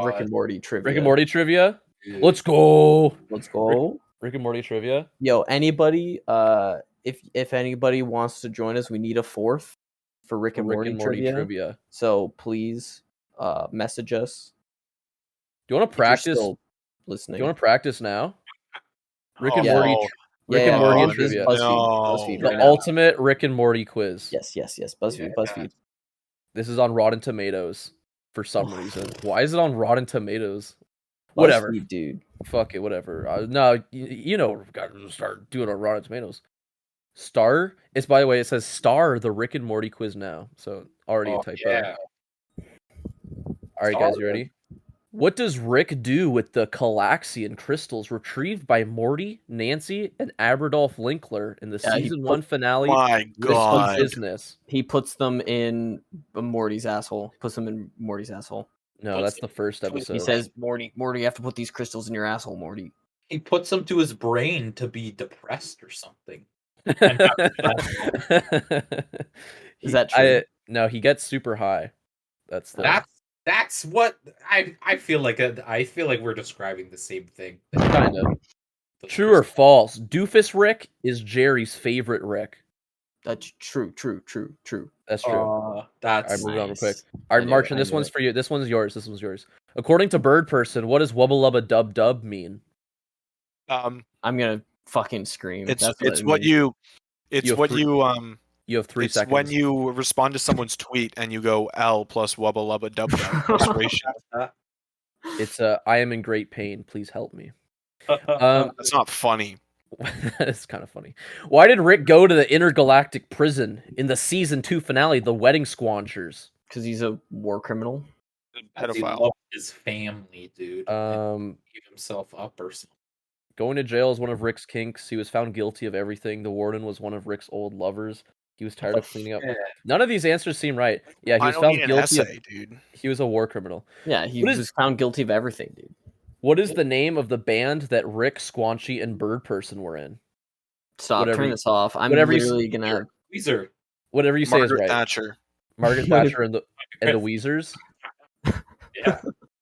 Rick and Morty trivia. Rick and Morty trivia. Dude. Let's go. Let's go. Rick and Morty trivia. Yo, anybody, if anybody wants to join us, we need a 4th for Rick and Morty trivia. So please, message us. Do you want to if you're practice? still Do listening? you want to practice now? Rick and Oh, Morty. no. Rick and Morty this is trivia. BuzzFeed. No. BuzzFeed The right now. ultimate Rick and Morty quiz. Yes. BuzzFeed. Yeah. BuzzFeed. This is on Rotten Tomatoes for some reason. Why is it on Rotten Tomatoes? Whatever. BuzzFeed, dude. Fuck it, whatever. No, you know, we've got to start doing it on Rotten Tomatoes. Star? It's, by the way, it says star the Rick and Morty quiz now. So already a typo. Yeah. All right, guys, you ready? What does Rick do with the Calaxian crystals retrieved by Morty, Nancy, and Aberdolf Linkler in the Yeah, he season put- 1 finale? My Risky God. Business. He puts them in Morty's asshole. He puts them in Morty's asshole. No, that's the first episode. He says, Morty, you have to put these crystals in your asshole, Morty. He puts them to his brain to be depressed or something. Is that true? No, he gets super high. That's the That's what I feel like. I feel like we're describing the same thing. kind of. True or false? Doofus Rick is Jerry's favorite Rick. That's true. That's true. That's Alright, moving on real quick. nice. All right, I knew Martian, it, this I knew one's it. for you. This one's yours. This one's yours. According to Bird Person, what does Wubba Lubba Dub Dub mean? I'm gonna fucking scream. It's That's it's it what means. you You have 3 it's seconds. when you respond to someone's tweet and you go L plus wubba lubba dub dub frustration. It's I am in great pain. Please help me. That's not funny. It's kind of funny. Why did Rick go to the intergalactic prison in the season 2 finale, The Wedding Squanchers? Because he's a war criminal. He Pedophile. loved his family, dude. Gave himself up or something. Going to jail is one of Rick's kinks. He was found guilty of everything. The warden was one of Rick's old lovers. He was tired of cleaning up. Yeah. None of these answers seem right. Yeah, he I was don't found need an guilty of, essay, dude. he was a war criminal. Yeah, he What is- was found guilty of everything, dude. What is the name of the band that Rick, Squanchy, and Bird Person were in? Stop. Whatever Turn you- this off. I'm whatever you literally gonna. Weezer. Whatever you say Margaret is right. Thatcher. Margaret Thatcher and the Weezers. Yeah.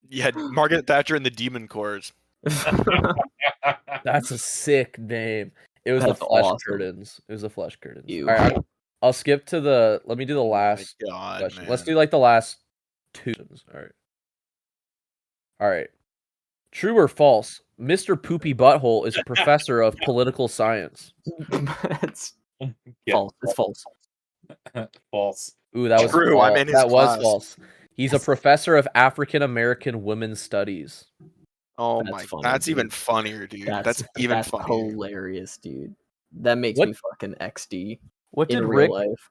Yeah, Margaret Thatcher and the Demon Corps. That's a sick name. It was That's the Flesh awesome. Curtains. It was the Flesh Curtains. Ew. All right, I'll skip to the. Let me do the Oh my last God, question. man. Let's do like the last 2. All right. All right. True or false? Mr. Poopy Butthole is a professor of political science. It's Yeah. false. It's false. False. Ooh, that was True, false. I'm in his That was class. false. He's a professor of African American women's studies. Oh That's my, funny, that's even dude. funnier, dude. That's even funnier. hilarious, dude. That makes What- me fucking XD What in did real Rick? life.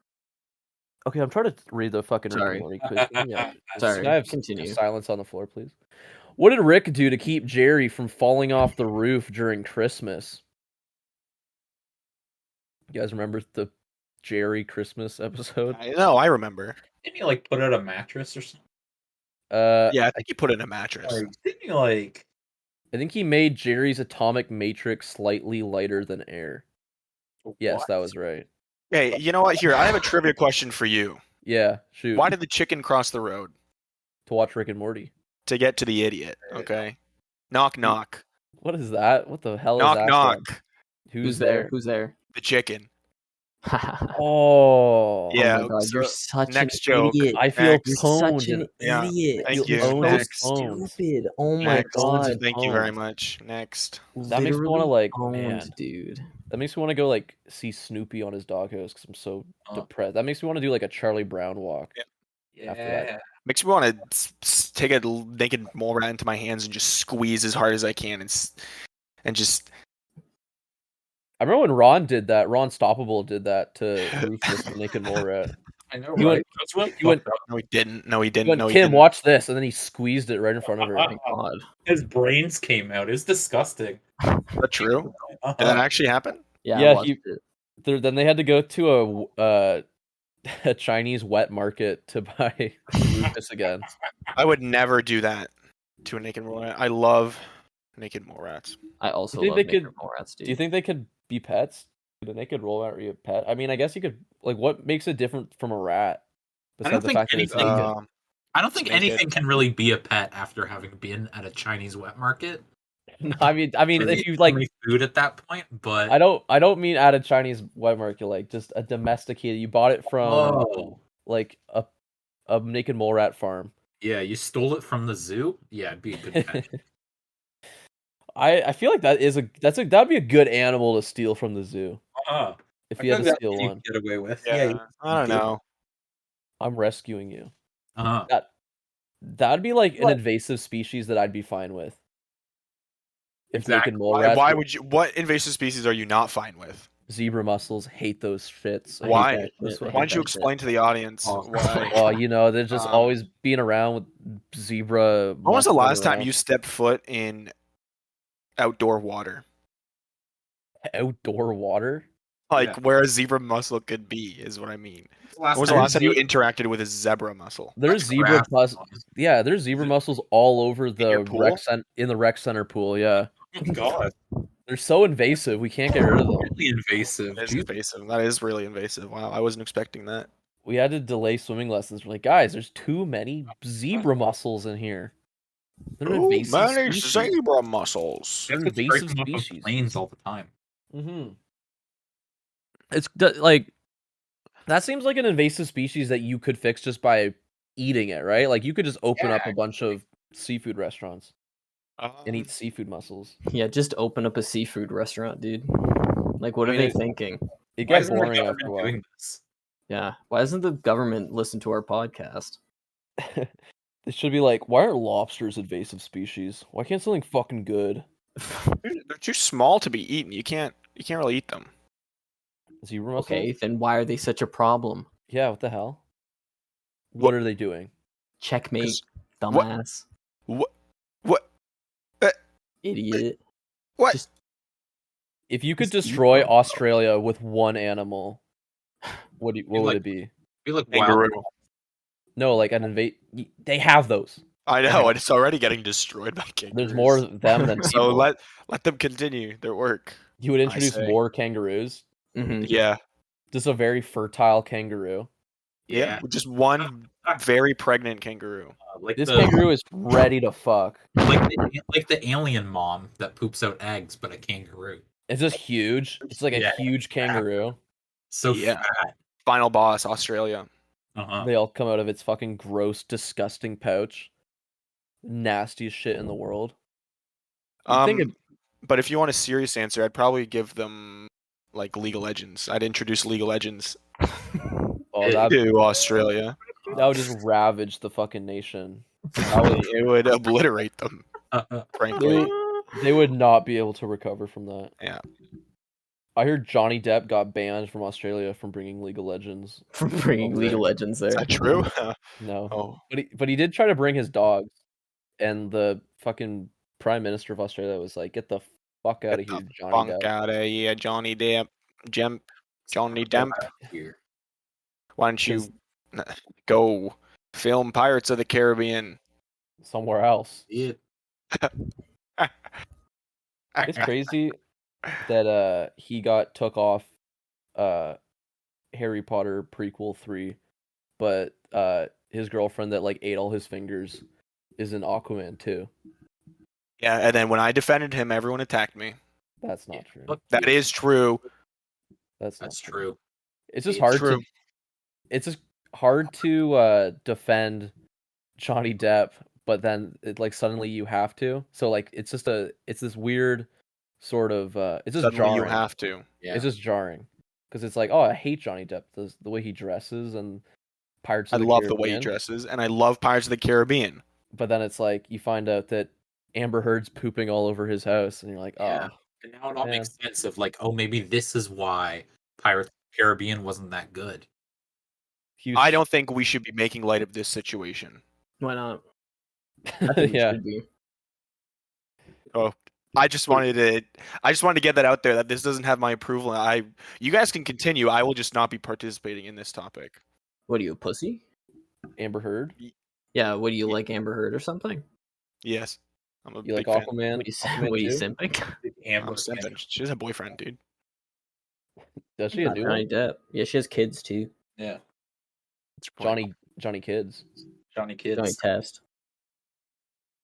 Okay, I'm trying to read the fucking Rick and Sorry. Morty quiz. Yeah. Sorry. Can I have Continue. silence on the floor, please? What did Rick do to keep Jerry from falling off the roof during Christmas? You guys remember the Jerry Christmas episode? I know, I remember. Didn't he like put out a mattress or something? Yeah, I think he put in a mattress. Or didn't he like? I think he made Jerry's atomic matrix slightly lighter than air. Yes, what? that was right. Hey, you know what? Here, I have a trivia question for you. Yeah, shoot. Why did the chicken cross the road? To watch Rick and Morty. To get to the idiot, okay? Knock, knock. What is that? What the hell Knock, is that? knock. from? Who's there? Who's there? The chicken. Oh. Yeah, Oh my God, so you're such next an joke. idiot. I feel Next. You're pwned. such an Yeah, idiot. thank You're you. so Next. stupid. Oh my Next. God. Thank you very much. Next. That makes me wanna, Literally like, owned, man. dude. That makes me want to go like see Snoopy on his doghouse because I'm so Oh. depressed. That makes me want to do like a Charlie Brown walk. After that. Yeah. Makes me want to take a naked mole rat into my hands and just squeeze as hard as I can and just. I remember when Ron did that. Ron Stoppable did that to Rufus the Naked Mole Rat. I know. He right? went- That's what he went- fucked up. No, he didn't. No, he He didn't. went, No, he Kim, didn't. watch this, and then he squeezed it right in front of her. Oh my God. His brains came out. It's disgusting. Is that true? Did that actually happen? Yeah, Yeah, I watched it. Then they had to go to a Chinese wet market to buy Rufus again. I would never do that to a naked mole rat. I love naked mole rats. I also think love they naked could- mole rats, dude. Do you think they could be pets? Could a naked roll rat be a pet? I mean, I guess you could. Like, what makes it different from a rat? I don't Besides the think fact that it's anything- naked. I don't think Naked. anything can really be a pet after having been at a Chinese wet market. No, I mean, if you Eat like, only food at that point, but I don't mean at a Chinese wet market, like just a domesticated. You bought it from oh like a naked mole rat farm. yeah, you stole it from the zoo. Yeah, it'd be a good pet. I feel like that'd be a good animal to steal from the zoo Uh-huh. if you had to steal one. Get away with. Yeah, I don't know. I'm rescuing you. Uh-huh. That'd be like an What? invasive species that I'd be fine with. If Exactly. naked mole rats, Why would you? What invasive species are you not fine with? zebra mussels hate those shits. I hate Why? that shit. I Why hate don't you that shit. explain to the audience Oh. why? Well, you know, they're just Um, always being around with zebra. When was the mussels last time around. you stepped foot in outdoor water? Outdoor water? Like Yeah. where a zebra mussel could be is what I mean. Last When was the last time you interacted with a zebra mussel? There's That's zebra grass. yeah, there's zebra mussels all over your the pool? in the rec center pool. Yeah, Oh my God, they're so invasive. We can't get rid of them. really invasive. That is Dude, invasive. That is really invasive. Wow, I wasn't expecting that. we had to delay swimming lessons. We're like, guys, there's too many zebra mussels in here. They're an Too invasive many species. zebra mussels. You have to invasive scrape them off of species. planes all the time. Mm-hmm. It's like that seems like an invasive species that you could fix just by eating it, right? Like you could just open up a bunch of seafood restaurants and eat seafood mussels. Yeah, just open up a seafood restaurant, dude. Like, what I are mean, they thinking? It Why gets isn't the boring after a government while. doing this? Yeah, why doesn't the government listen to our podcast? They should be like, why aren't lobsters invasive species? Why can't something fucking good? They're too small to be eaten. You can't really eat them. Zebra mussels? Okay, then why are they such a problem? Yeah, what the hell? What are they doing? Checkmate, 'Cause- dumbass, What? idiot. What? Just If you could Just eat destroy them. Australia with one animal, what would like- it be? I feel like Kangaroo. wild. No, like an They have those. I know, and it's already getting destroyed by kangaroos. There's more of them than So people. let them continue their work. You would I introduce say. more kangaroos. mhm. Yeah. Just a very fertile kangaroo. Yeah. Just one very pregnant kangaroo. Like This the kangaroo is ready to fuck. like the alien mom that poops out eggs, but a kangaroo. It's just huge. It's like a Yeah. huge kangaroo. So Yeah. fat. Final boss, Australia. Uh-huh. They all come out of its fucking gross, disgusting pouch. Nastiest shit in the world. You'd think it- But if you want a serious answer, I'd probably give them like League of Legends. I'd introduce League of Legends Oh, that to Australia. would just ravage the fucking nation. It would obliterate them, frankly. They would not be able to recover from that. Yeah. I heard Johnny Depp got banned from Australia from bringing League of Legends. For bringing League of Legends there. Is that true? No, Oh. but he did try to bring his dogs, and the fucking Prime Minister of Australia was like, "Get the fuck out of here, Johnny Funk Depp." out of here, Johnny Depp. Johnny Depp. Here. Why don't you go film Pirates of the Caribbean? Somewhere else. It. It's crazy that he got took off Harry Potter prequel 3, but his girlfriend that like ate all his fingers is in Aquaman 2. Yeah, and then when I defended him, everyone attacked me. That's not true. Look, That is true. That's not that's true. It's just It's hard true. to it's just hard to defend Johnny Depp, but then like suddenly you have to. So like it's this weird sort of it's just Suddenly jarring. you have to. Yeah. It's just jarring because it's like, oh, I hate Johnny Depp, the way he dresses and Pirates I of the love the way he Caribbean. dresses, and I love Pirates of the Caribbean. But then it's like you find out that Amber Heard's pooping all over his house, and you're like, oh, Yeah. And now it all man. makes sense of like, oh, maybe this is why Pirates of the Caribbean wasn't that good. he was- I don't think we should be making light of this situation. Why not? I think it yeah. should be. I just wanted to get that out there that this doesn't have my approval. You guys can continue. I will just not be participating in this topic. What are you, a pussy? Amber Heard. Yeah, what do you like, Amber Heard or something? Yes, I'm a You like big fan. Aquaman? What Aquaman are you 2? simping? And I'm simping. She has a boyfriend, dude. Does she a Not new Johnny one? Depp. Yeah, she has kids too. Yeah. What's your point? Johnny Kids. Johnny Kids. Johnny Test.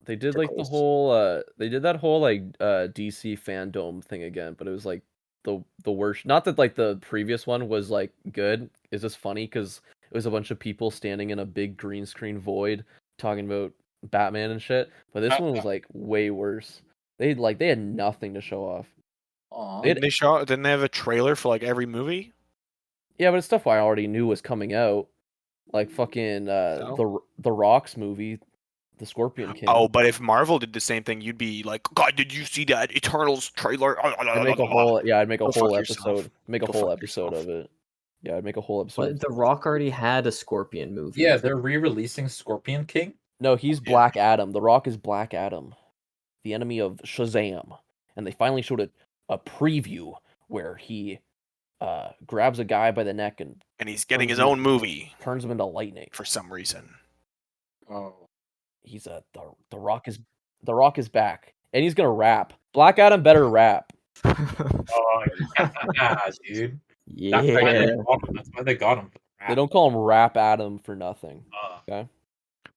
They did like the Pickles. whole they did that whole like DC fandom thing again, but it was like the worst. Not that like the previous one was like good. It's just funny because it was a bunch of people standing in a big green screen void talking about Batman and shit. But this one was like way worse. They had nothing to show off. Aw. Didn't they have a trailer for like every movie? Yeah, but it's stuff I already knew was coming out. Like fucking the Rock's movie, The Scorpion King. Oh, but if Marvel did the same thing, you'd be like, God, did you see that Eternals trailer? I'd make a whole Go fuck yourself. episode. Make a Go whole fuck episode yourself. of it. Yeah, I'd make a whole episode. But The Rock already had a Scorpion movie. Yeah, they're re-releasing Scorpion King. No, he's Black Adam. The Rock is Black Adam, the enemy of Shazam. And they finally showed a preview where he grabs a guy by the neck and And he's getting his own movie turns him into lightning. for some reason. Oh. He's the Rock is back, and he's gonna rap. Black Adam better rap. Oh, yeah, dude. Yeah. That's why they got him for the rap. They don't call him Rap Adam for nothing. Okay,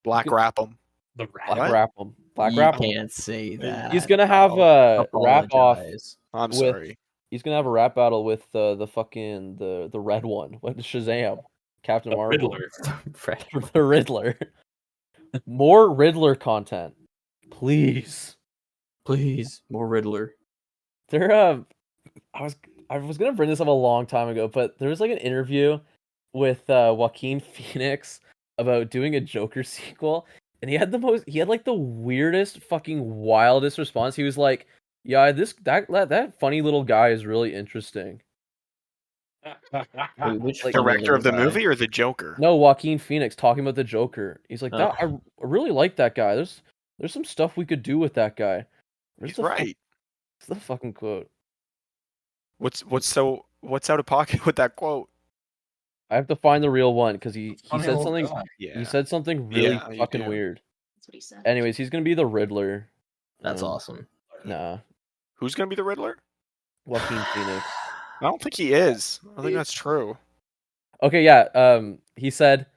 Black Rap'em. The Black rat. What? Rap him. Black You Rap him. can't say that. He's gonna have a rap off. Apologize. I'm With- sorry. He's gonna have a rap battle with the fucking the red one. What Shazam? Captain The Marvel. Riddler. Fred. The Riddler. More Riddler content, please. Please, more Riddler. There, I was gonna bring this up a long time ago, but there was like an interview with Joaquin Phoenix about doing a Joker sequel, and he had like the weirdest, fucking wildest response. He was like, "Yeah, that funny little guy is really interesting." Wait, which Like, funny Director of the little guy? movie or the Joker? No, Joaquin Phoenix talking about the Joker. He's like, Oh. "That I really like that guy. There's some stuff we could do with that guy." Where's He's the right. What's the fucking quote? What's out of pocket with that quote? I have to find the real one because he Funny said little something. guy. Yeah. He said something really Yeah, you fucking do. weird. That's what he said. Anyways, he's gonna be the Riddler. That's Um, awesome. Nah, Who's gonna be the Riddler? Joaquin Phoenix. I don't think he is. I don't think that's true. Okay, yeah. He said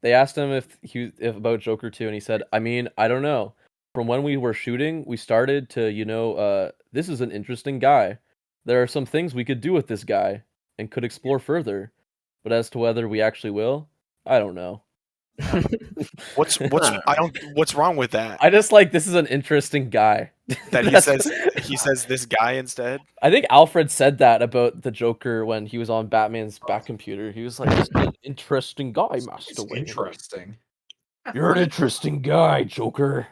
they asked him if about Joker 2, and he said, "I mean, I don't know. From when we were shooting, we started to, this is an interesting guy. There are some things we could do with this guy and could explore further. But as to whether we actually will, I don't know." What's wrong with that? I just like this is an interesting guy. That he says this guy instead. I think Alfred said that about the Joker when he was on Batman's back computer. He was like, "This is an interesting guy, Master It's Wayne. interesting. You're an interesting guy, Joker."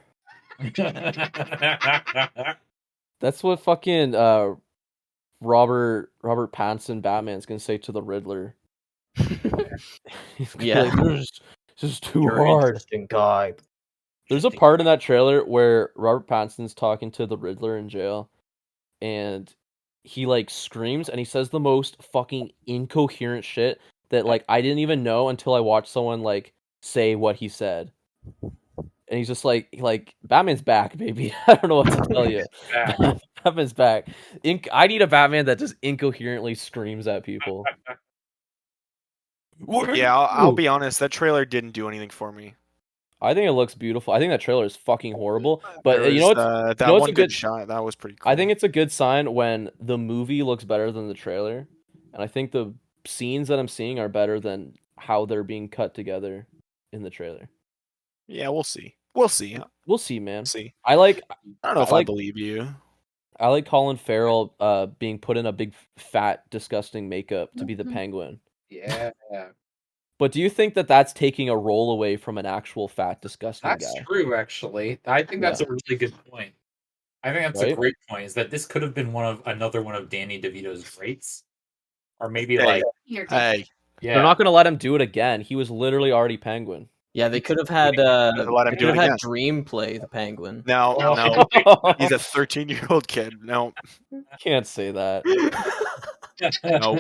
That's what fucking Robert Pattinson Batman's gonna say to the Riddler. He's gonna be Yeah. like, this is too You're an hard. interesting guy. There's a part in that trailer where Robert Pattinson's talking to the Riddler in jail, and he like screams and he says the most fucking incoherent shit that like I didn't even know until I watched someone like say what he said. And he's just like Batman's back, baby. I don't know what to tell you. Batman's back. I need a Batman that just incoherently screams at people. Yeah, I'll be honest. That trailer didn't do anything for me. I think it looks beautiful. I think that trailer is fucking horrible. But There you know was, what's that you know what's one a good good shot. That was pretty cool. I think it's a good sign when the movie looks better than the trailer. And I think the scenes that I'm seeing are better than how they're being cut together in the trailer. Yeah, we'll see. We'll see. We'll see, man. See. I like I don't know if I like- believe you. I like Colin Farrell being put in a big fat disgusting makeup to be the Mhm. Penguin. Yeah, But do you think that that's taking a role away from an actual fat disgusting that's guy? true. Actually, I think that's a really good point. I think that's a Right? great point. Is that this could have been another one of Danny DeVito's greats, or maybe Hey. like Here, dude. Hey, yeah, They're not going to let him do it again. He was literally already Penguin. Yeah, they could have had Let him they do could it have had again. Dream play the Penguin. no, Oh. no. He's a 13-year-old kid. No, Can't say that. no.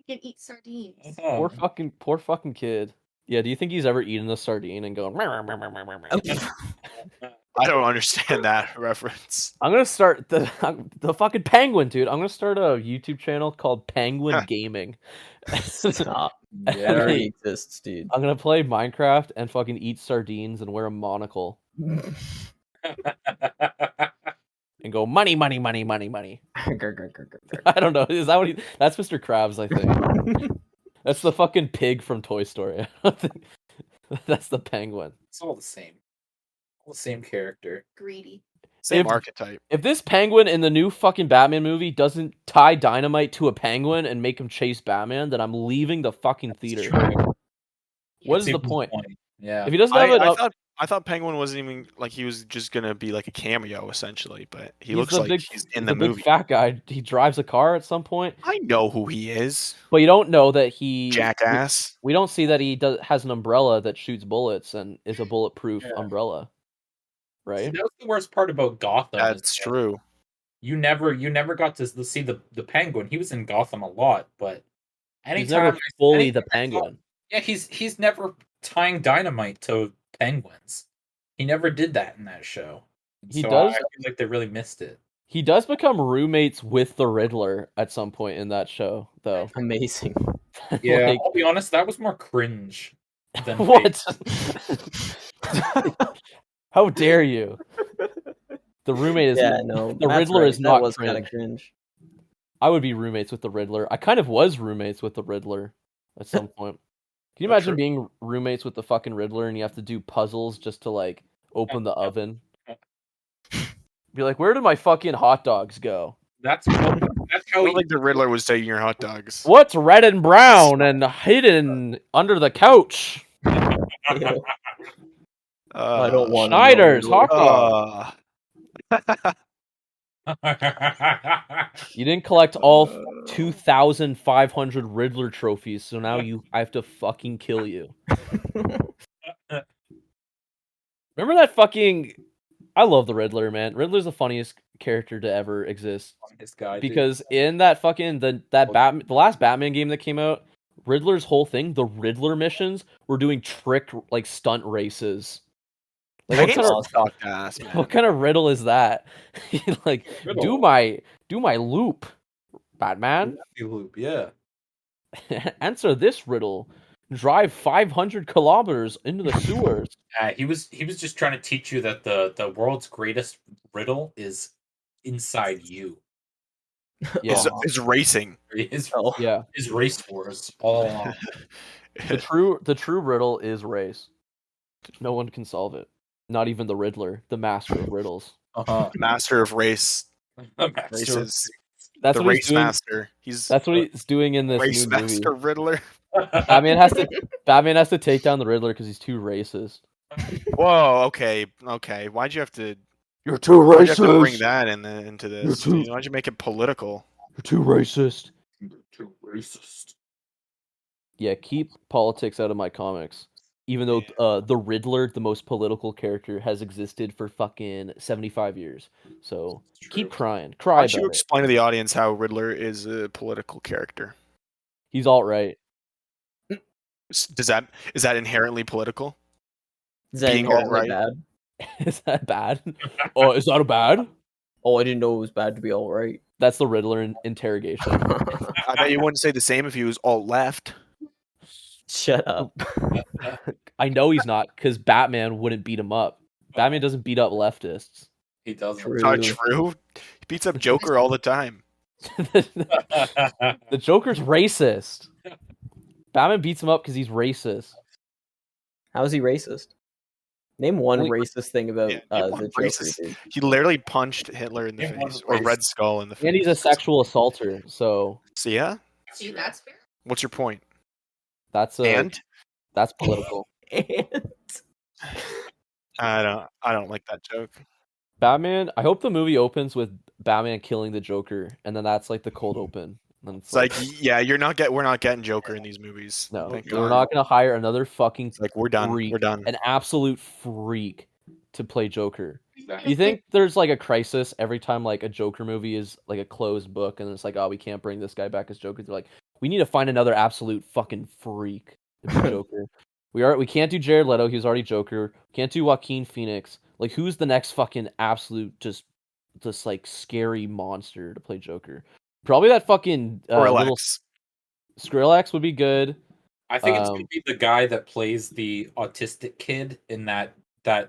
He can eat sardines. Poor fucking kid. Yeah, do you think he's ever eaten a sardine and going? "Meow, meow, meow, meow, meow, meow"? I don't understand that reference. I'm gonna start the fucking Penguin, dude. I'm gonna start a YouTube channel called Penguin Gaming. Stop. Yeah. It already exists, dude. I'm gonna play Minecraft and fucking eat sardines and wear a monocle and go money, money, money, money, money. I don't know. Is that what he? That's Mr. Krabs, I think. That's the fucking pig from Toy Story. I don't think that's the Penguin. It's all the same. All the same character. Greedy. Same If- archetype. If this Penguin in the new fucking Batman movie doesn't tie dynamite to a penguin and make him chase Batman, then I'm leaving the fucking theater. What is See the what's point? Yeah. If he doesn't have it up, I thought Penguin wasn't even like he was just gonna be like a cameo essentially, but he he's looks the like big, he's in he's the a big movie. fat guy. He drives a car at some point, I know who he is. but you don't know that he Jackass. We don't see that he has an umbrella that shoots bullets and is a bulletproof Yeah. umbrella, See, right? that was the worst part about Gotham. is That's that true. You never got to see the Penguin. He was in Gotham a lot, but He's anytime never fully the anytime I saw- Penguin. Yeah, he's never tying dynamite to penguins. He never did that in that show. He So does- I feel like they really missed it. He does become roommates with the Riddler at some point in that show, though. Amazing. Yeah, Like, I'll be honest, that was more cringe than what? How dare you? The roommate is Yeah, no. the Matt's Riddler right. is That not was kind of cringe. cringe. I would be roommates with the Riddler. I kind of was roommates with the Riddler at some point. Can you That's imagine true. being roommates with the fucking Riddler and you have to do puzzles just to like open the oven? Be like, where did my fucking hot dogs go? that's how I don't he think the Riddler was taking your hot dogs. What's red and brown and hidden under the couch? Ew. I don't want to Schneider's know. hot dog. You didn't collect all 2,500 Riddler trophies, so now I have to fucking kill you. Remember that fucking? I love the Riddler, man. Riddler's the funniest character to ever exist. this guy, dude. Because in that fucking the last Batman game that came out, Riddler's whole thing, the Riddler missions were doing trick like stunt races. Like That what game kind of sucked ass, man. what kind of riddle is that? Like do my loop, Batman. Loop, yeah. Answer this riddle. Drive 500 kilometers into the sewers. He was just trying to teach you that the world's greatest riddle is inside you. Yeah, Is racing. His Oh. yeah. his race wars all along. The true riddle is race. No one can solve it. Not even the Riddler, the master of riddles. Master of race Master. races. That's The what race he's doing. master. He's That's what he's doing in this race new master movie. Riddler. Batman has to take down the Riddler because he's too racist. Whoa, okay. Why'd you have to You're too why'd you have to bring that into this? You're too- Why'd you make it political? You're too racist. Too racist. Yeah, keep politics out of my comics. Even though the Riddler, the most political character, has existed for fucking 75 years. So keep crying. Why Cry don't you about it. explain to the audience how Riddler is a political character? He's alt-right. Is that inherently political? Is that Being inherently alt-right? bad? Is that bad? Oh, is that a bad? Oh, I didn't know it was bad to be all right. That's the Riddler interrogation. I bet you wouldn't say the same if he was alt left. Shut up. I know he's not, because Batman wouldn't beat him up. Batman doesn't beat up leftists. He doesn't. True. Not true. He beats up Joker all the time. The Joker's racist. Batman beats him up because he's racist. How is he racist? Name one Only- racist thing about Yeah, name one the Joker, racist. dude. He literally punched Hitler in the Name one face, or Red racist. Skull in the face. And he's a sexual assaulter, so So yeah, See, that's fair. what's your point? that's political. And I don't like that joke. Batman. I hope the movie opens with Batman killing the Joker, and then that's like the cold open. And It's like, yeah, we're not getting Joker in these movies. no, Thank we're God. not gonna hire another fucking It's like we're done. freak, We're done. an absolute freak to play Joker. You think there's like a crisis every time like a Joker movie is like a closed book, and it's like, oh, we can't bring this guy back as Joker. They're like, we need to find another absolute fucking freak to be Joker. We can't do Jared Leto. He was already Joker. Can't do Joaquin Phoenix. Like, who's the next fucking absolute just like scary monster to play Joker? Probably that fucking little Skrillex. Skrillex would be good. I think it's gonna be the guy that plays the autistic kid in that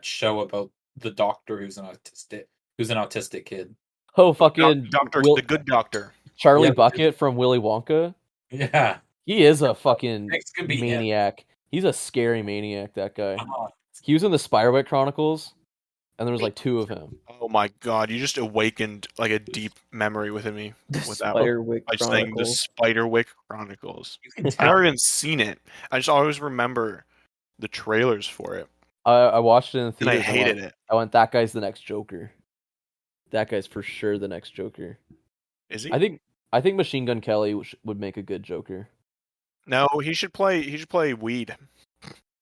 show about the doctor who's an autistic kid. Oh, fucking Doctor, Will- the good doctor. Charlie Yeah. Bucket from Willy Wonka. Yeah. He is a fucking It's gonna be him. maniac. He's a scary maniac, that guy. Uh-huh. He was in the Spiderwick Chronicles, and there was like 2 of him. Oh my God! You just awakened like a deep memory within me the with that one. Spiderwick By saying the Chronicles. Spiderwick Chronicles. You can I've tell. never even seen it. I just always remember the trailers for it, I watched it in the and theater. I hated it. I went, that guy's the next Joker. That guy's for sure the next Joker. Is he? I think Machine Gun Kelly would make a good Joker. No, he should play. He should play weed.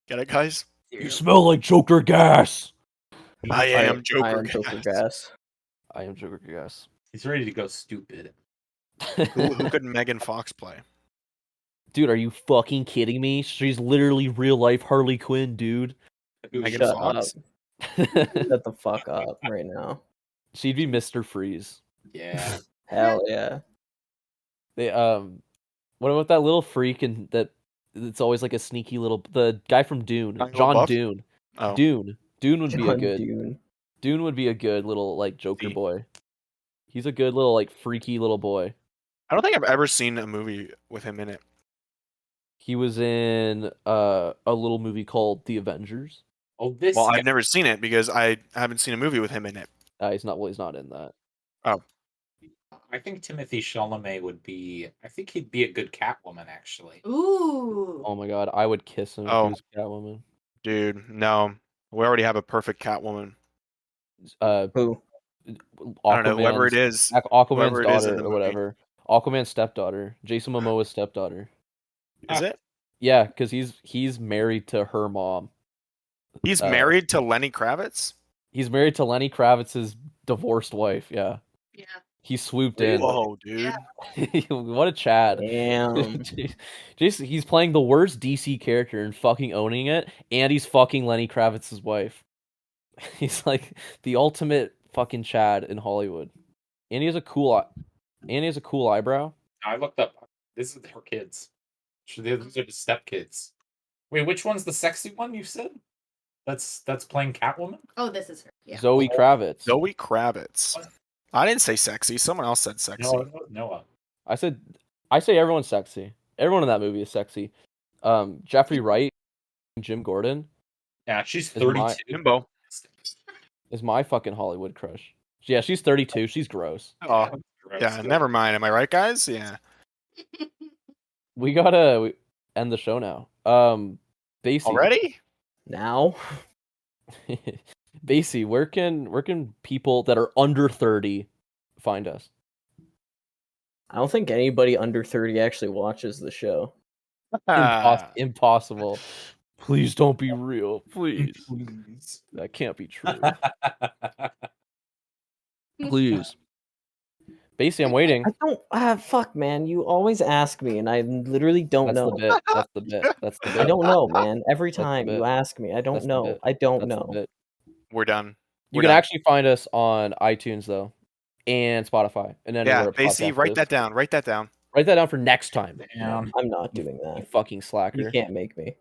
Get it, guys? You smell like Joker gas. I am Joker. I am Joker guys. gas. I am Joker gas. He's ready to go stupid. Who could Megan Fox play? Dude, are you fucking kidding me? She's literally real life Harley Quinn, dude. Megan Shut Fox? Shut the fuck up right now. She'd be Mr. Freeze. Yeah. Hell yeah. They What about that little freak and that? It's always like a sneaky the guy from Dune, Young little John buff? Dune. Oh. Dune would be a John good. Dune. Dune would be a good little like Joker See? boy. He's a good little like freaky little boy. I don't think I've ever seen a movie with him in it. He was in a little movie called The Avengers. Oh, this Well, guy. I've never seen it because I haven't seen a movie with him in it. He's not in that. I think Timothy Chalamet would be. I think he'd be a good Catwoman, actually. Ooh. Oh my god, I would kiss him if Oh. he was Catwoman. Dude, no. We already have a perfect Catwoman. Who? I don't know, whoever it Aquaman's- is. Aquaman's whoever it is in daughter the or movie. whatever. Aquaman's stepdaughter. Jason Momoa's stepdaughter. Is it? Yeah, because he's married to her mom. He's married to Lenny Kravitz? He's married to Lenny Kravitz's divorced wife. Yeah, Yeah. he swooped in. Whoa, dude. What a Chad! Damn. Jason, he's playing the worst DC character and fucking owning it, and he's fucking Lenny Kravitz's wife. He's like the ultimate fucking Chad in Hollywood, and he has a cool eyebrow. I looked up. This is her kids. These are the stepkids. Wait, which one's the sexy one you said? That's playing Catwoman? Oh, this is her. Yeah. Zoe Kravitz. Zoe Kravitz. What? I didn't say sexy. Someone else said sexy. No, Noah. I say everyone's sexy. Everyone in that movie is sexy. Jeffrey Wright, Jim Gordon Yeah, she's Is my- 32. Jimbo. is my fucking Hollywood crush. Yeah, she's 32. She's gross. Oh, yeah, never mind. Am I right, guys? Yeah. We gotta end the show now. Basie. Already? Now? Basie, where can people that are under 30 find us? I don't think anybody under 30 actually watches the show. Impossible. Please don't be real. Please. Please. That can't be true. Please. Basie, I'm waiting. I don't fuck, man. You always ask me and I literally don't That's know. the bit. That's the bit. That's the bit. I don't know, man. Every That's the time bit. you ask me, I don't That's the know. bit. I don't That's the know. bit. We're done. You We're can done. actually find us on iTunes though, and Spotify, and then Yeah, Basie, write that down. Write that down. Write that down for next time. Damn. I'm not doing You that. fucking You slacker. can't make me.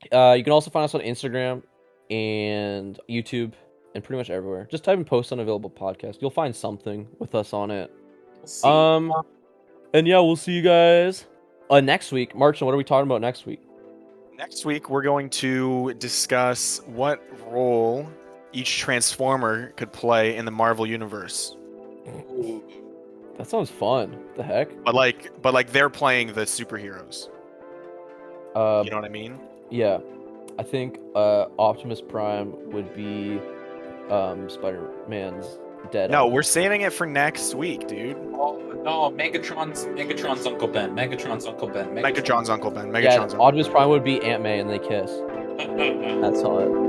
You can also find us on Instagram and YouTube and pretty much everywhere. Just type in post unavailable podcast. You'll find something with us on it. We'll see. And yeah, we'll see you guys next week. Martin, what are we talking about next week? Next week, we're going to discuss what role each Transformer could play in the Marvel Universe. That sounds fun. What the heck? But like they're playing the superheroes. You know what I mean? Yeah. I think Optimus Prime would be Spider-Man's dead. No, uncle. we're saving it for next week, dude. Oh, no, Megatron's Uncle Ben. Megatron's Uncle Ben. Megatron's Uncle Ben. Yeah, Megatron's Uncle Optimus Ben. Prime would be Aunt May and they kiss. That's hot.